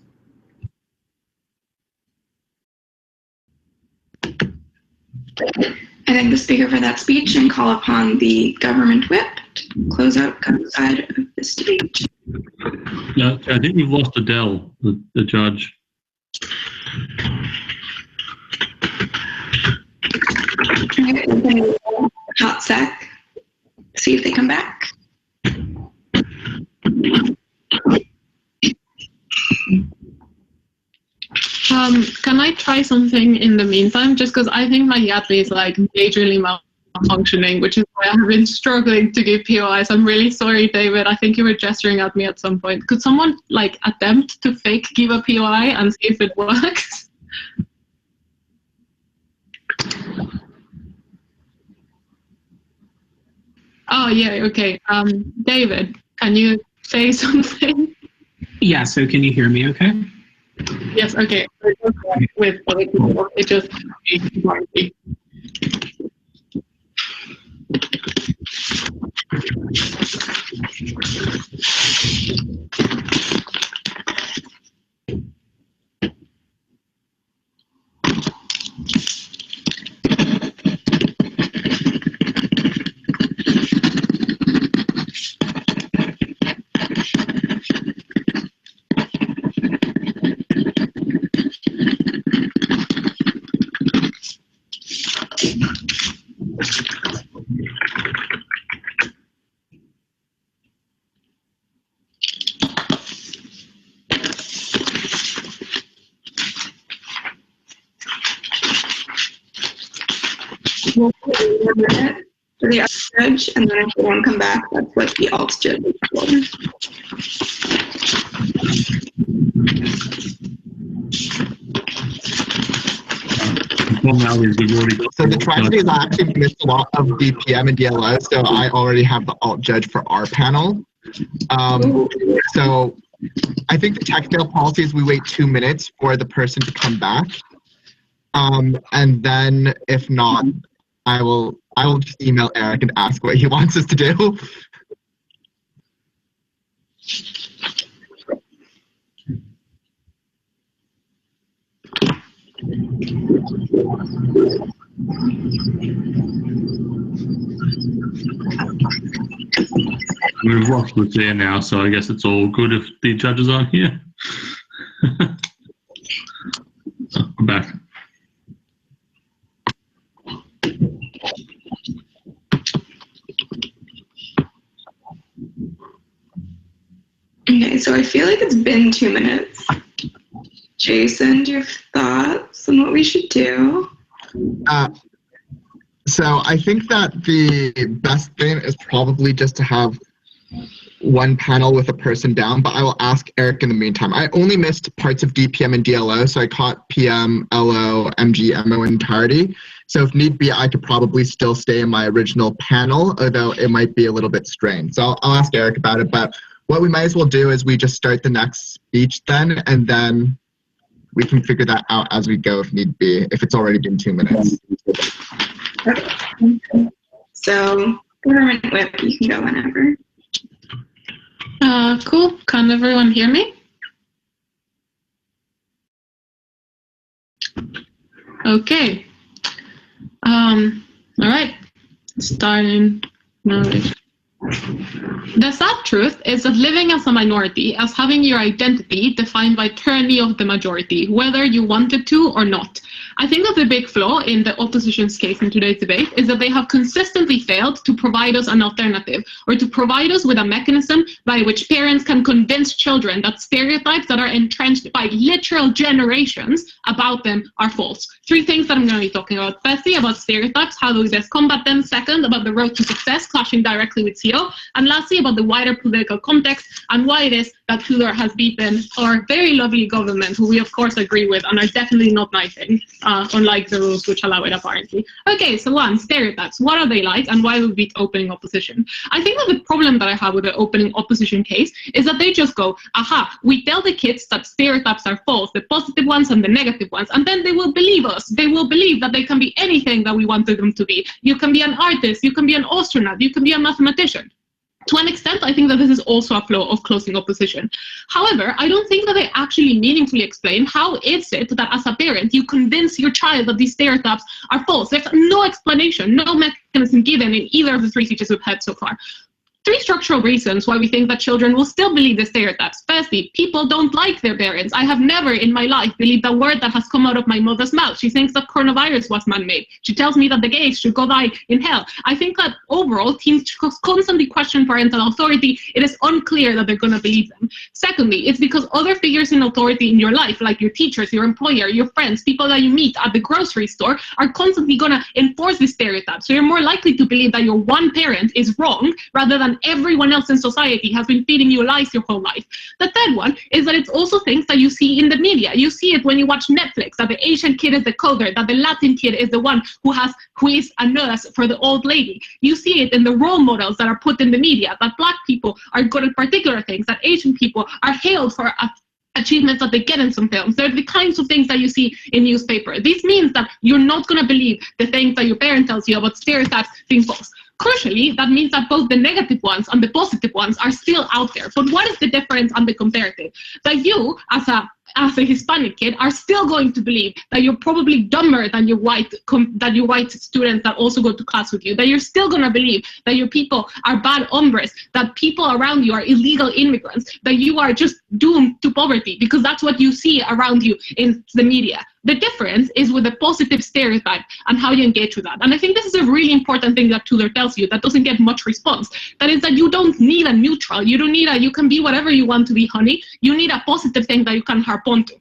I thank the speaker for that speech and call upon the government whip to close out the side of this debate. Yeah, I think we've lost Adele, the judge. Hot sec. See if they come back. Can I try something in the meantime? Just because I think my Yatli is like majorly malfunctioning, which is why I have been struggling to give POIs. I'm really sorry, David. I think you were gesturing at me at some point. Could someone like attempt to fake give a POI and see if it works? Oh yeah, okay. David, can you say something? Yeah, so can you hear me okay? Yes, okay. With other people, it just We'll put 1 minute for the judge, and then if they want to come back, that's what the alt judge is for. So the tragedy is I actually missed a lot of DPM and DLO, so I already have the alt judge for our panel. So I think the technical policy is we wait 2 minutes for the person to come back. And then if not, I will just email Eric and ask what he wants us to do. We've lost Lucia now, so I guess it's all good if the judges aren't here. I'm back. Okay, so I feel like it's been 2 minutes. Jason, do you have thoughts on what we should do? So I think that the best thing is probably just to have one panel with a person down, but I will ask Eric in the meantime. I only missed parts of DPM and DLO, so I caught PM, LO, MG, MO in entirety. So if need be, I could probably still stay in my original panel, although it might be a little bit strained. So I'll ask Eric about it, but what we might as well do is we just start the next speech then, and then we can figure that out as we go if need be, if it's already been 2 minutes. So, government whip, you can go whenever. Cool. Can everyone hear me? Okay. All right. Starting now. The sad truth is that living as a minority, as having your identity defined by tyranny of the majority, whether you wanted to or not. I think that the big flaw in the opposition's case in today's debate is that they have consistently failed to provide us an alternative, or to provide us with a mechanism by which parents can convince children that stereotypes that are entrenched by literal generations about them are false. 3 things that I'm going to be talking about. Firstly, about stereotypes, how do we best combat them? Second, about the road to success, clashing directly with CO. And lastly, about the wider political context and why it is that Tudor has beaten our very lovely government, who we of course agree with and are definitely not knifing, unlike the rules which allow it apparently. Okay, so 1, stereotypes. What are they like and why we beat opening opposition? I think that the problem that I have with the opening opposition case is that they just go, aha, we tell the kids that stereotypes are false, the positive ones and the negative ones, and then they will believe us. They will believe that they can be anything that we wanted them to be. You can be an artist, you can be an astronaut, you can be a mathematician. To an extent, I think that this is also a flaw of closing opposition. However, I don't think that they actually meaningfully explain how is it that as a parent you convince your child that these stereotypes are false. There's no explanation, no mechanism given in either of the three speeches we've had so far. Three structural reasons why we think that children will still believe the stereotypes. Firstly, people don't like their parents. I have never in my life believed a word that has come out of my mother's mouth. She thinks that coronavirus was man-made. She tells me that the gays should go die in hell. I think that overall, teens constantly question parental authority. It is unclear that they're going to believe them. Secondly, it's because other figures in authority in your life, like your teachers, your employer, your friends, people that you meet at the grocery store, are constantly going to enforce the stereotypes. So you're more likely to believe that your one parent is wrong rather than everyone else in society has been feeding you lies your whole life. The third one is that it's also things that you see in the media. You see it when you watch Netflix, that the Asian kid is the coder, that the Latin kid is the one who is a nurse for the old lady. You see it in the role models that are put in the media, that Black people are good at particular things, that Asian people are hailed for achievements that they get in some films. They're the kinds of things that you see in newspaper. This means that you're not going to believe the things that your parent tells you about stereotypes being false. Crucially, that means that both the negative ones and the positive ones are still out there. But what is the difference and the comparative? That you, as a Hispanic kid, are still going to believe that you're probably dumber than your white students that also go to class with you. That you're still going to believe that your people are bad hombres, that people around you are illegal immigrants, that you are just doomed to poverty because that's what you see around you in the media. The difference is with the positive stereotype and how you engage with that. And I think this is a really important thing that Tudor tells you that doesn't get much response. That is that you don't need a neutral. You don't need you can be whatever you want to be, honey. You need a positive thing that you can harp on to.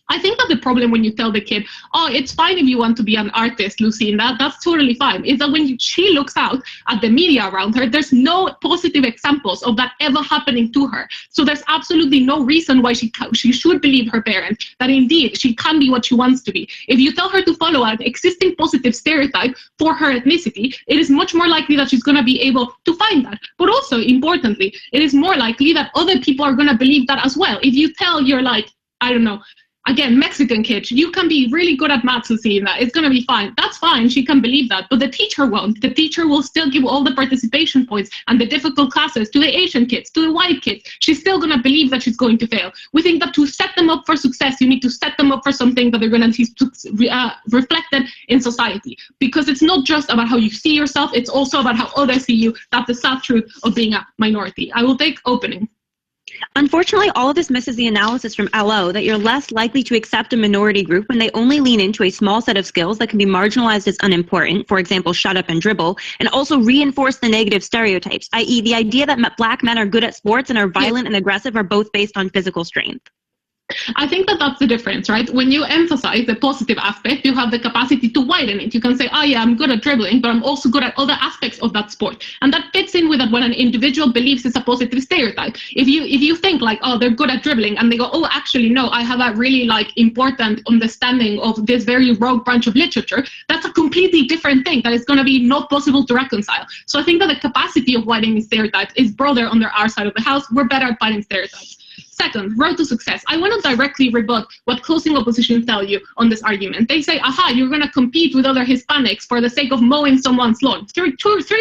I think that the problem when you tell the kid, oh, it's fine if you want to be an artist, Lucy, that's totally fine, is that when she looks out at the media around her, there's no positive examples of that ever happening to her. So there's absolutely no reason why she should believe her parents that indeed she can be what she wants to be. If you tell her to follow an existing positive stereotype for her ethnicity, it is much more likely that she's going to be able to find that. But also, importantly, it is more likely that other people are going to believe that as well. If you tell your, like, I don't know, again, Mexican kid, you can be really good at maths, Lucy, that it's going to be fine. That's fine. She can believe that. But the teacher won't. The teacher will still give all the participation points and the difficult classes to the Asian kids, to the white kids. She's still going to believe that she's going to fail. We think that to set them up for success, you need to set them up for something that they're going to see reflected in society. Because it's not just about how you see yourself. It's also about how others see you. That's the sad truth of being a minority. I will take opening. Unfortunately, all of this misses the analysis from LO that you're less likely to accept a minority group when they only lean into a small set of skills that can be marginalized as unimportant, for example, shut up and dribble, and also reinforce the negative stereotypes, i.e. the idea that Black men are good at sports and are violent and aggressive are both based on physical strength. I think that that's the difference, right? When you emphasize the positive aspect, you have the capacity to widen it. You can say, oh yeah, I'm good at dribbling, but I'm also good at other aspects of that sport. And that fits in with that when an individual believes it's a positive stereotype. If you think like, oh, they're good at dribbling, and they go, oh, actually, no, I have a really important understanding of this very rogue branch of literature, that's a completely different thing that is going to be not possible to reconcile. So I think that the capacity of widening stereotypes is broader under our side of the house. We're better at fighting stereotypes. Second, road to success. I want to directly rebut what closing opposition tell you on this argument. They say, aha, you're going to compete with other Hispanics for the sake of mowing someone's lawn. Three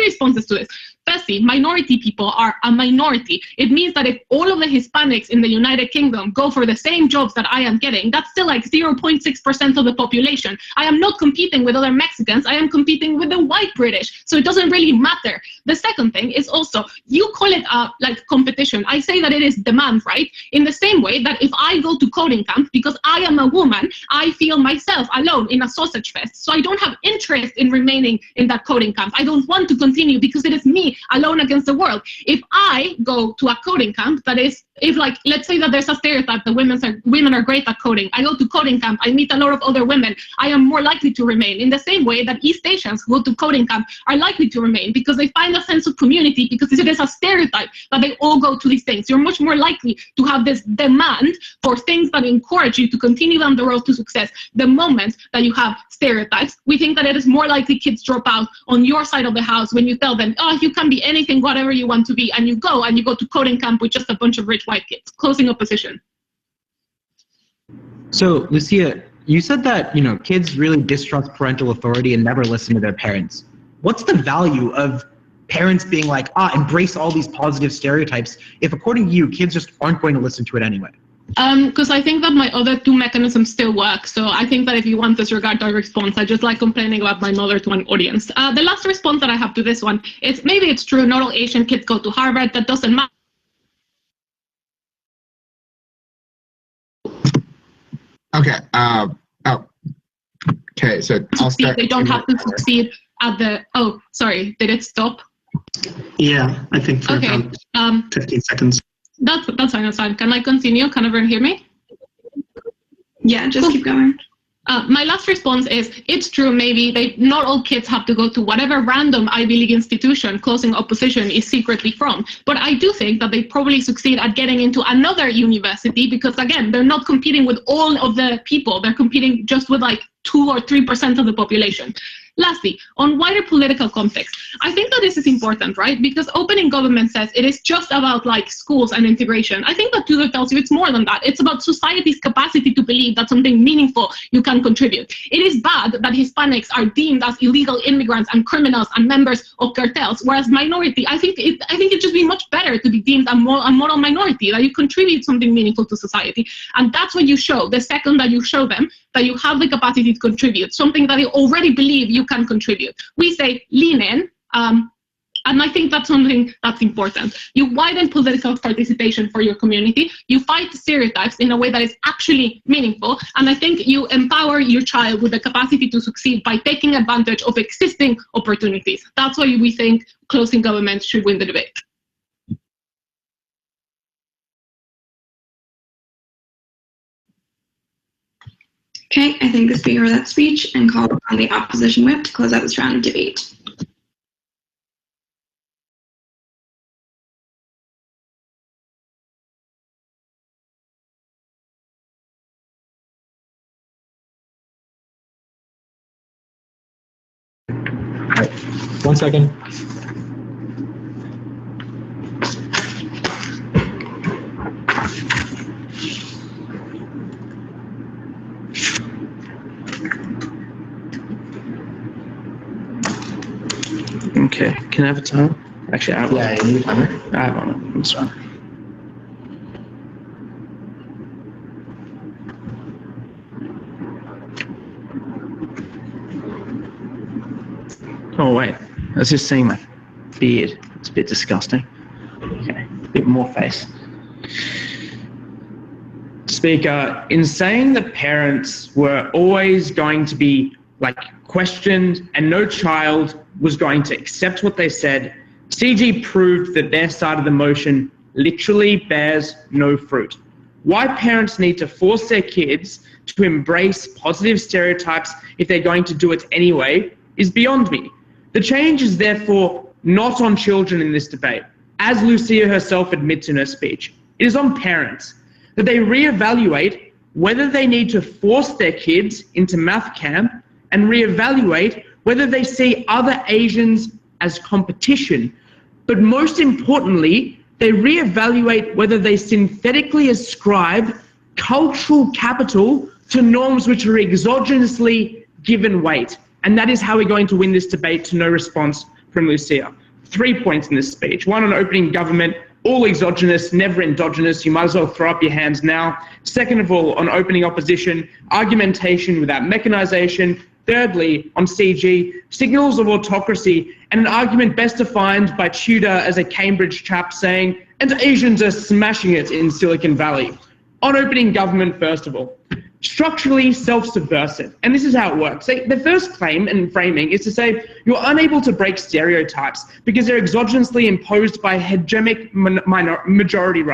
responses to this. Firstly, minority people are a minority. It means that if all of the Hispanics in the United Kingdom go for the same jobs that I am getting, that's still like 0.6% of the population. I am not competing with other Mexicans. I am competing with the white British. So it doesn't really matter. The second thing is also, you call it like competition. I say that it is demand, right? In the same way that if I go to coding camp because I am a woman, I feel myself alone in a sausage fest. So I don't have interest in remaining in that coding camp. I don't want to continue because it is me alone against the world. If I go to a coding camp, that is, if like, let's say that there's a stereotype that women are great at coding. I go to coding camp, I meet a lot of other women, I am more likely to remain. In the same way that East Asians who go to coding camp are likely to remain because they find a sense of community, because it is a stereotype that they all go to these things. You're much more likely to have this demand for things that encourage you to continue down the road to success. The moment that you have stereotypes, we think that it is more likely kids drop out on your side of the house when you tell them, oh, you can be anything, whatever you want to be, and you go to coding camp with just a bunch of rich white kids. Closing opposition. So, Lucia, you said that, kids really distrust parental authority and never listen to their parents. What's the value of parents being like, embrace all these positive stereotypes, if according to you, kids just aren't going to listen to it anyway? Because I think that my other two mechanisms still work. So I think that if you want this regard to response, I just like complaining about my mother to an audience. The last response that I have to this one is maybe it's true, not all Asian kids go to Harvard. That doesn't matter. Okay. Okay, so I'll start. They don't have to succeed at the. Oh, sorry. Did it stop? Yeah, I think for about 15 seconds. That's fine. That's fine. Can I continue? Can everyone hear me? Yeah, just keep going. My last response is, it's true, maybe not all kids have to go to whatever random Ivy League institution closing opposition is secretly from. But I do think that they probably succeed at getting into another university because, again, they're not competing with all of the people. They're competing just with like 2 or 3% of the population. Lastly, on wider political context, I think that this is important, right? Because opening government says it is just about like schools and integration. I think that Tudor tells you it's more than that. It's about society's capacity to believe that something meaningful you can contribute. It is bad that Hispanics are deemed as illegal immigrants and criminals and members of cartels, whereas minority, I think it'd just be much better to be deemed a moral minority, that you contribute something meaningful to society. And that's what you show the second that you show them that you have the capacity to contribute, something that they already believe you can contribute. We say lean in, and I think that's something that's important. You widen political participation for your community, you fight stereotypes in a way that is actually meaningful, and I think you empower your child with the capacity to succeed by taking advantage of existing opportunities. That's why we think closing government should win the debate. Okay, I thank the speaker for that speech and call on the opposition whip to close out this round of debate. Right. 1 second. Okay, can I have a timer? Actually, I have Yeah, you need a timer. I have on it. That's fine. Oh wait, I was just seeing my beard. It's a bit disgusting. Okay, a bit more face. Speaker, in saying that parents were always going to be questioned and no child was going to accept what they said, CG proved that their side of the motion literally bears no fruit. Why parents need to force their kids to embrace positive stereotypes if they're going to do it anyway is beyond me. The change is therefore not on children in this debate. As Lucia herself admits in her speech, it is on parents that they reevaluate whether they need to force their kids into math camp and reevaluate whether they see other Asians as competition. But most importantly, they reevaluate whether they synthetically ascribe cultural capital to norms which are exogenously given weight. And that is how we're going to win this debate to no response from Lucia. 3 points in this speech. 1 on opening government, all exogenous, never endogenous. You might as well throw up your hands now. 2nd of all, on opening opposition, argumentation without mechanization. Thirdly, on CG, signals of autocracy, and an argument best defined by Tudor as a Cambridge chap saying, and Asians are smashing it in Silicon Valley. On opening government, first of all, structurally self-subversive. And this is how it works. The first claim and framing is to say you're unable to break stereotypes because they're exogenously imposed by a hegemonic majority.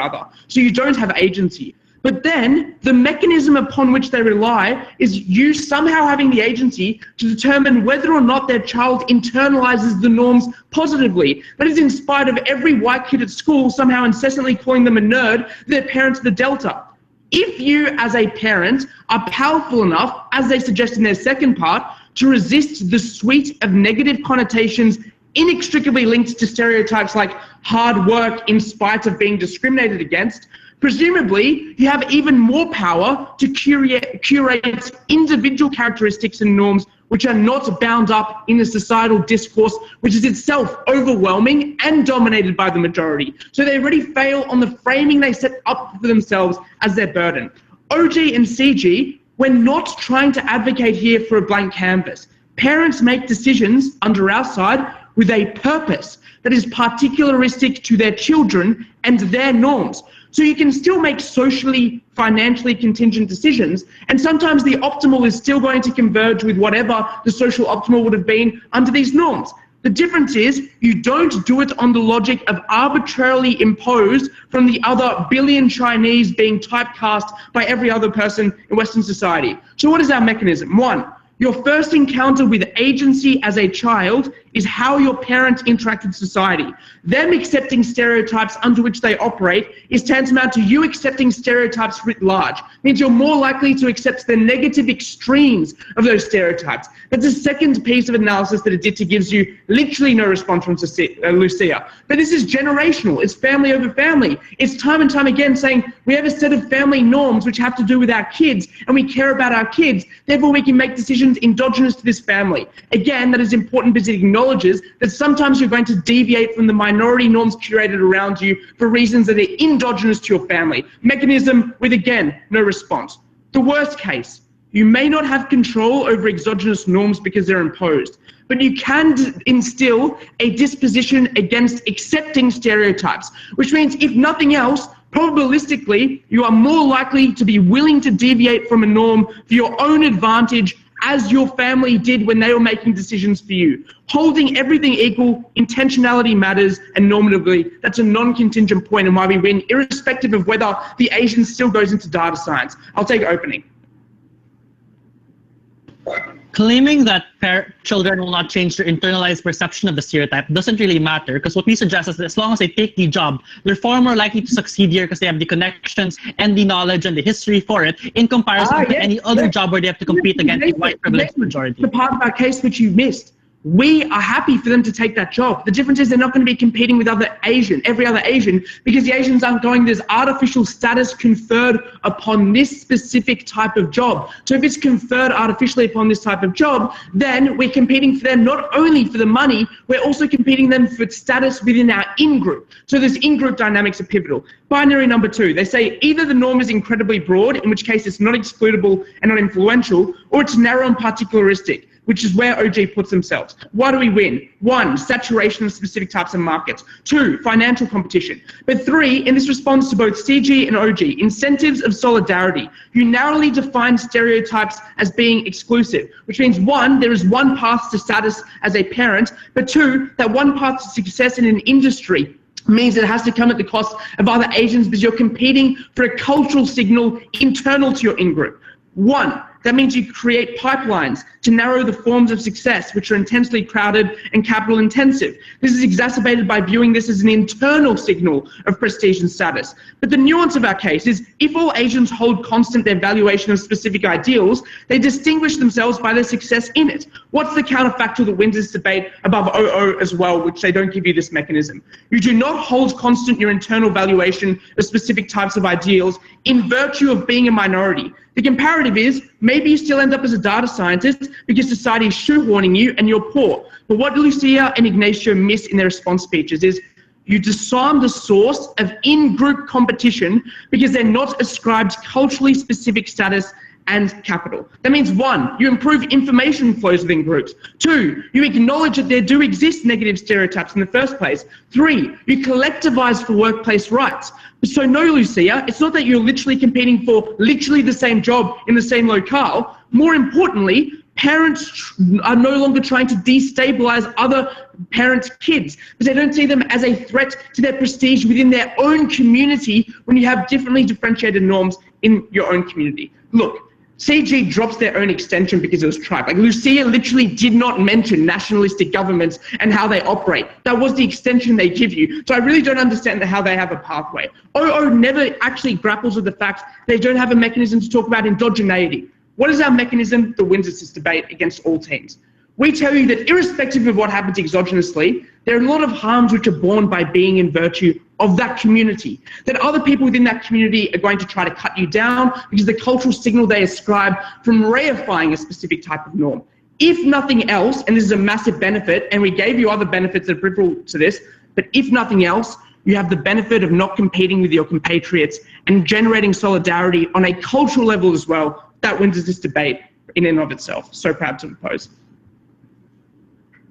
So you don't have agency. But then the mechanism upon which they rely is you somehow having the agency to determine whether or not their child internalizes the norms positively. That is in spite of every white kid at school somehow incessantly calling them a nerd, their parents the Delta. If you as a parent are powerful enough, as they suggest in their second part, to resist the suite of negative connotations inextricably linked to stereotypes like hard work in spite of being discriminated against, presumably, you have even more power to curate individual characteristics and norms which are not bound up in a societal discourse which is itself overwhelming and dominated by the majority. So they already fail on the framing they set up for themselves as their burden. OG and CG, we're not trying to advocate here for a blank canvas. Parents make decisions under our side with a purpose that is particularistic to their children and their norms. So you can still make socially, financially contingent decisions, and sometimes the optimal is still going to converge with whatever the social optimal would have been under these norms. The difference is you don't do it on the logic of arbitrarily imposed from the other billion Chinese being typecast by every other person in Western society. So what is our mechanism? One, your first encounter with agency as a child is how your parents interact with society. Them accepting stereotypes under which they operate is tantamount to you accepting stereotypes writ large. It means you're more likely to accept the negative extremes of those stereotypes. That's the second piece of analysis that Aditya gives you literally no response from Lucia. But this is generational. It's family over family. It's time and time again saying we have a set of family norms which have to do with our kids and we care about our kids. Therefore, we can make decisions endogenous to this family. Again, that is important because it acknowledges that sometimes you're going to deviate from the minority norms curated around you for reasons that are endogenous to your family. Mechanism with, again, no response. The worst case, you may not have control over exogenous norms because they're imposed, but you can instill a disposition against accepting stereotypes, which means if nothing else, probabilistically, you are more likely to be willing to deviate from a norm for your own advantage as your family did when they were making decisions for you. Holding everything equal, intentionality matters, and normatively, that's a non-contingent point and why we win, irrespective of whether the Asian still goes into data science. I'll take opening. Claiming that children will not change their internalized perception of the stereotype doesn't really matter, because what we suggest is that as long as they take the job, they're far more likely to succeed here because they have the connections and the knowledge and the history for it in comparison to any other job where they have to compete against the white privileged majority. The part of our case which you missed. We are happy for them to take that job. The difference is they're not going to be competing with every other Asian, because the Asians aren't going, there's artificial status conferred upon this specific type of job. So if it's conferred artificially upon this type of job, then we're competing for them not only for the money, we're also competing them for status within our in-group. So this in-group dynamics are pivotal. Binary number two, they say either the norm is incredibly broad, in which case it's not excludable and not influential, or it's narrow and particularistic, which is where OG puts themselves. Why do we win? One, saturation of specific types of markets. Two, financial competition. But three, and this responds to both CG and OG, incentives of solidarity. You narrowly define stereotypes as being exclusive, which means one, there is one path to status as a parent, but two, that one path to success in an industry means it has to come at the cost of other Asians because you're competing for a cultural signal internal to your in-group. One, that means you create pipelines to narrow the forms of success, which are intensely crowded and capital intensive. This is exacerbated by viewing this as an internal signal of prestige and status. But the nuance of our case is if all Asians hold constant their valuation of specific ideals, they distinguish themselves by their success in it. What's the counterfactual that wins this debate above OO as well, which they don't give you this mechanism? You do not hold constant your internal valuation of specific types of ideals in virtue of being a minority. The comparative is maybe you still end up as a data scientist because society is shoehorning you and you're poor. But what Lucia and Ignacio miss in their response speeches is you disarm the source of in-group competition because they're not ascribed culturally specific status and capital. That means one, you improve information flows within groups. Two, you acknowledge that there do exist negative stereotypes in the first place. Three, you collectivize for workplace rights. So no, Lucia, it's not that you're literally competing for literally the same job in the same locale. More importantly, parents are no longer trying to destabilize other parents' kids because they don't see them as a threat to their prestige within their own community when you have differently differentiated norms in your own community. Look, CG drops their own extension because it was tribe. Like Lucia literally did not mention nationalistic governments and how they operate. That was the extension they give you. So I really don't understand how they have a pathway. OO never actually grapples with the fact they don't have a mechanism to talk about endogeneity. What is our mechanism that wins this debate against all teams? We tell you that irrespective of what happens exogenously, there are a lot of harms which are born by being in virtue of that community, that other people within that community are going to try to cut you down because the cultural signal they ascribe from reifying a specific type of norm. if nothing else, and this is a massive benefit, and we gave you other benefits that are peripheral to this, but if nothing else, you have the benefit of not competing with your compatriots and generating solidarity on a cultural level as well. That wins this debate in and of itself. So proud to oppose.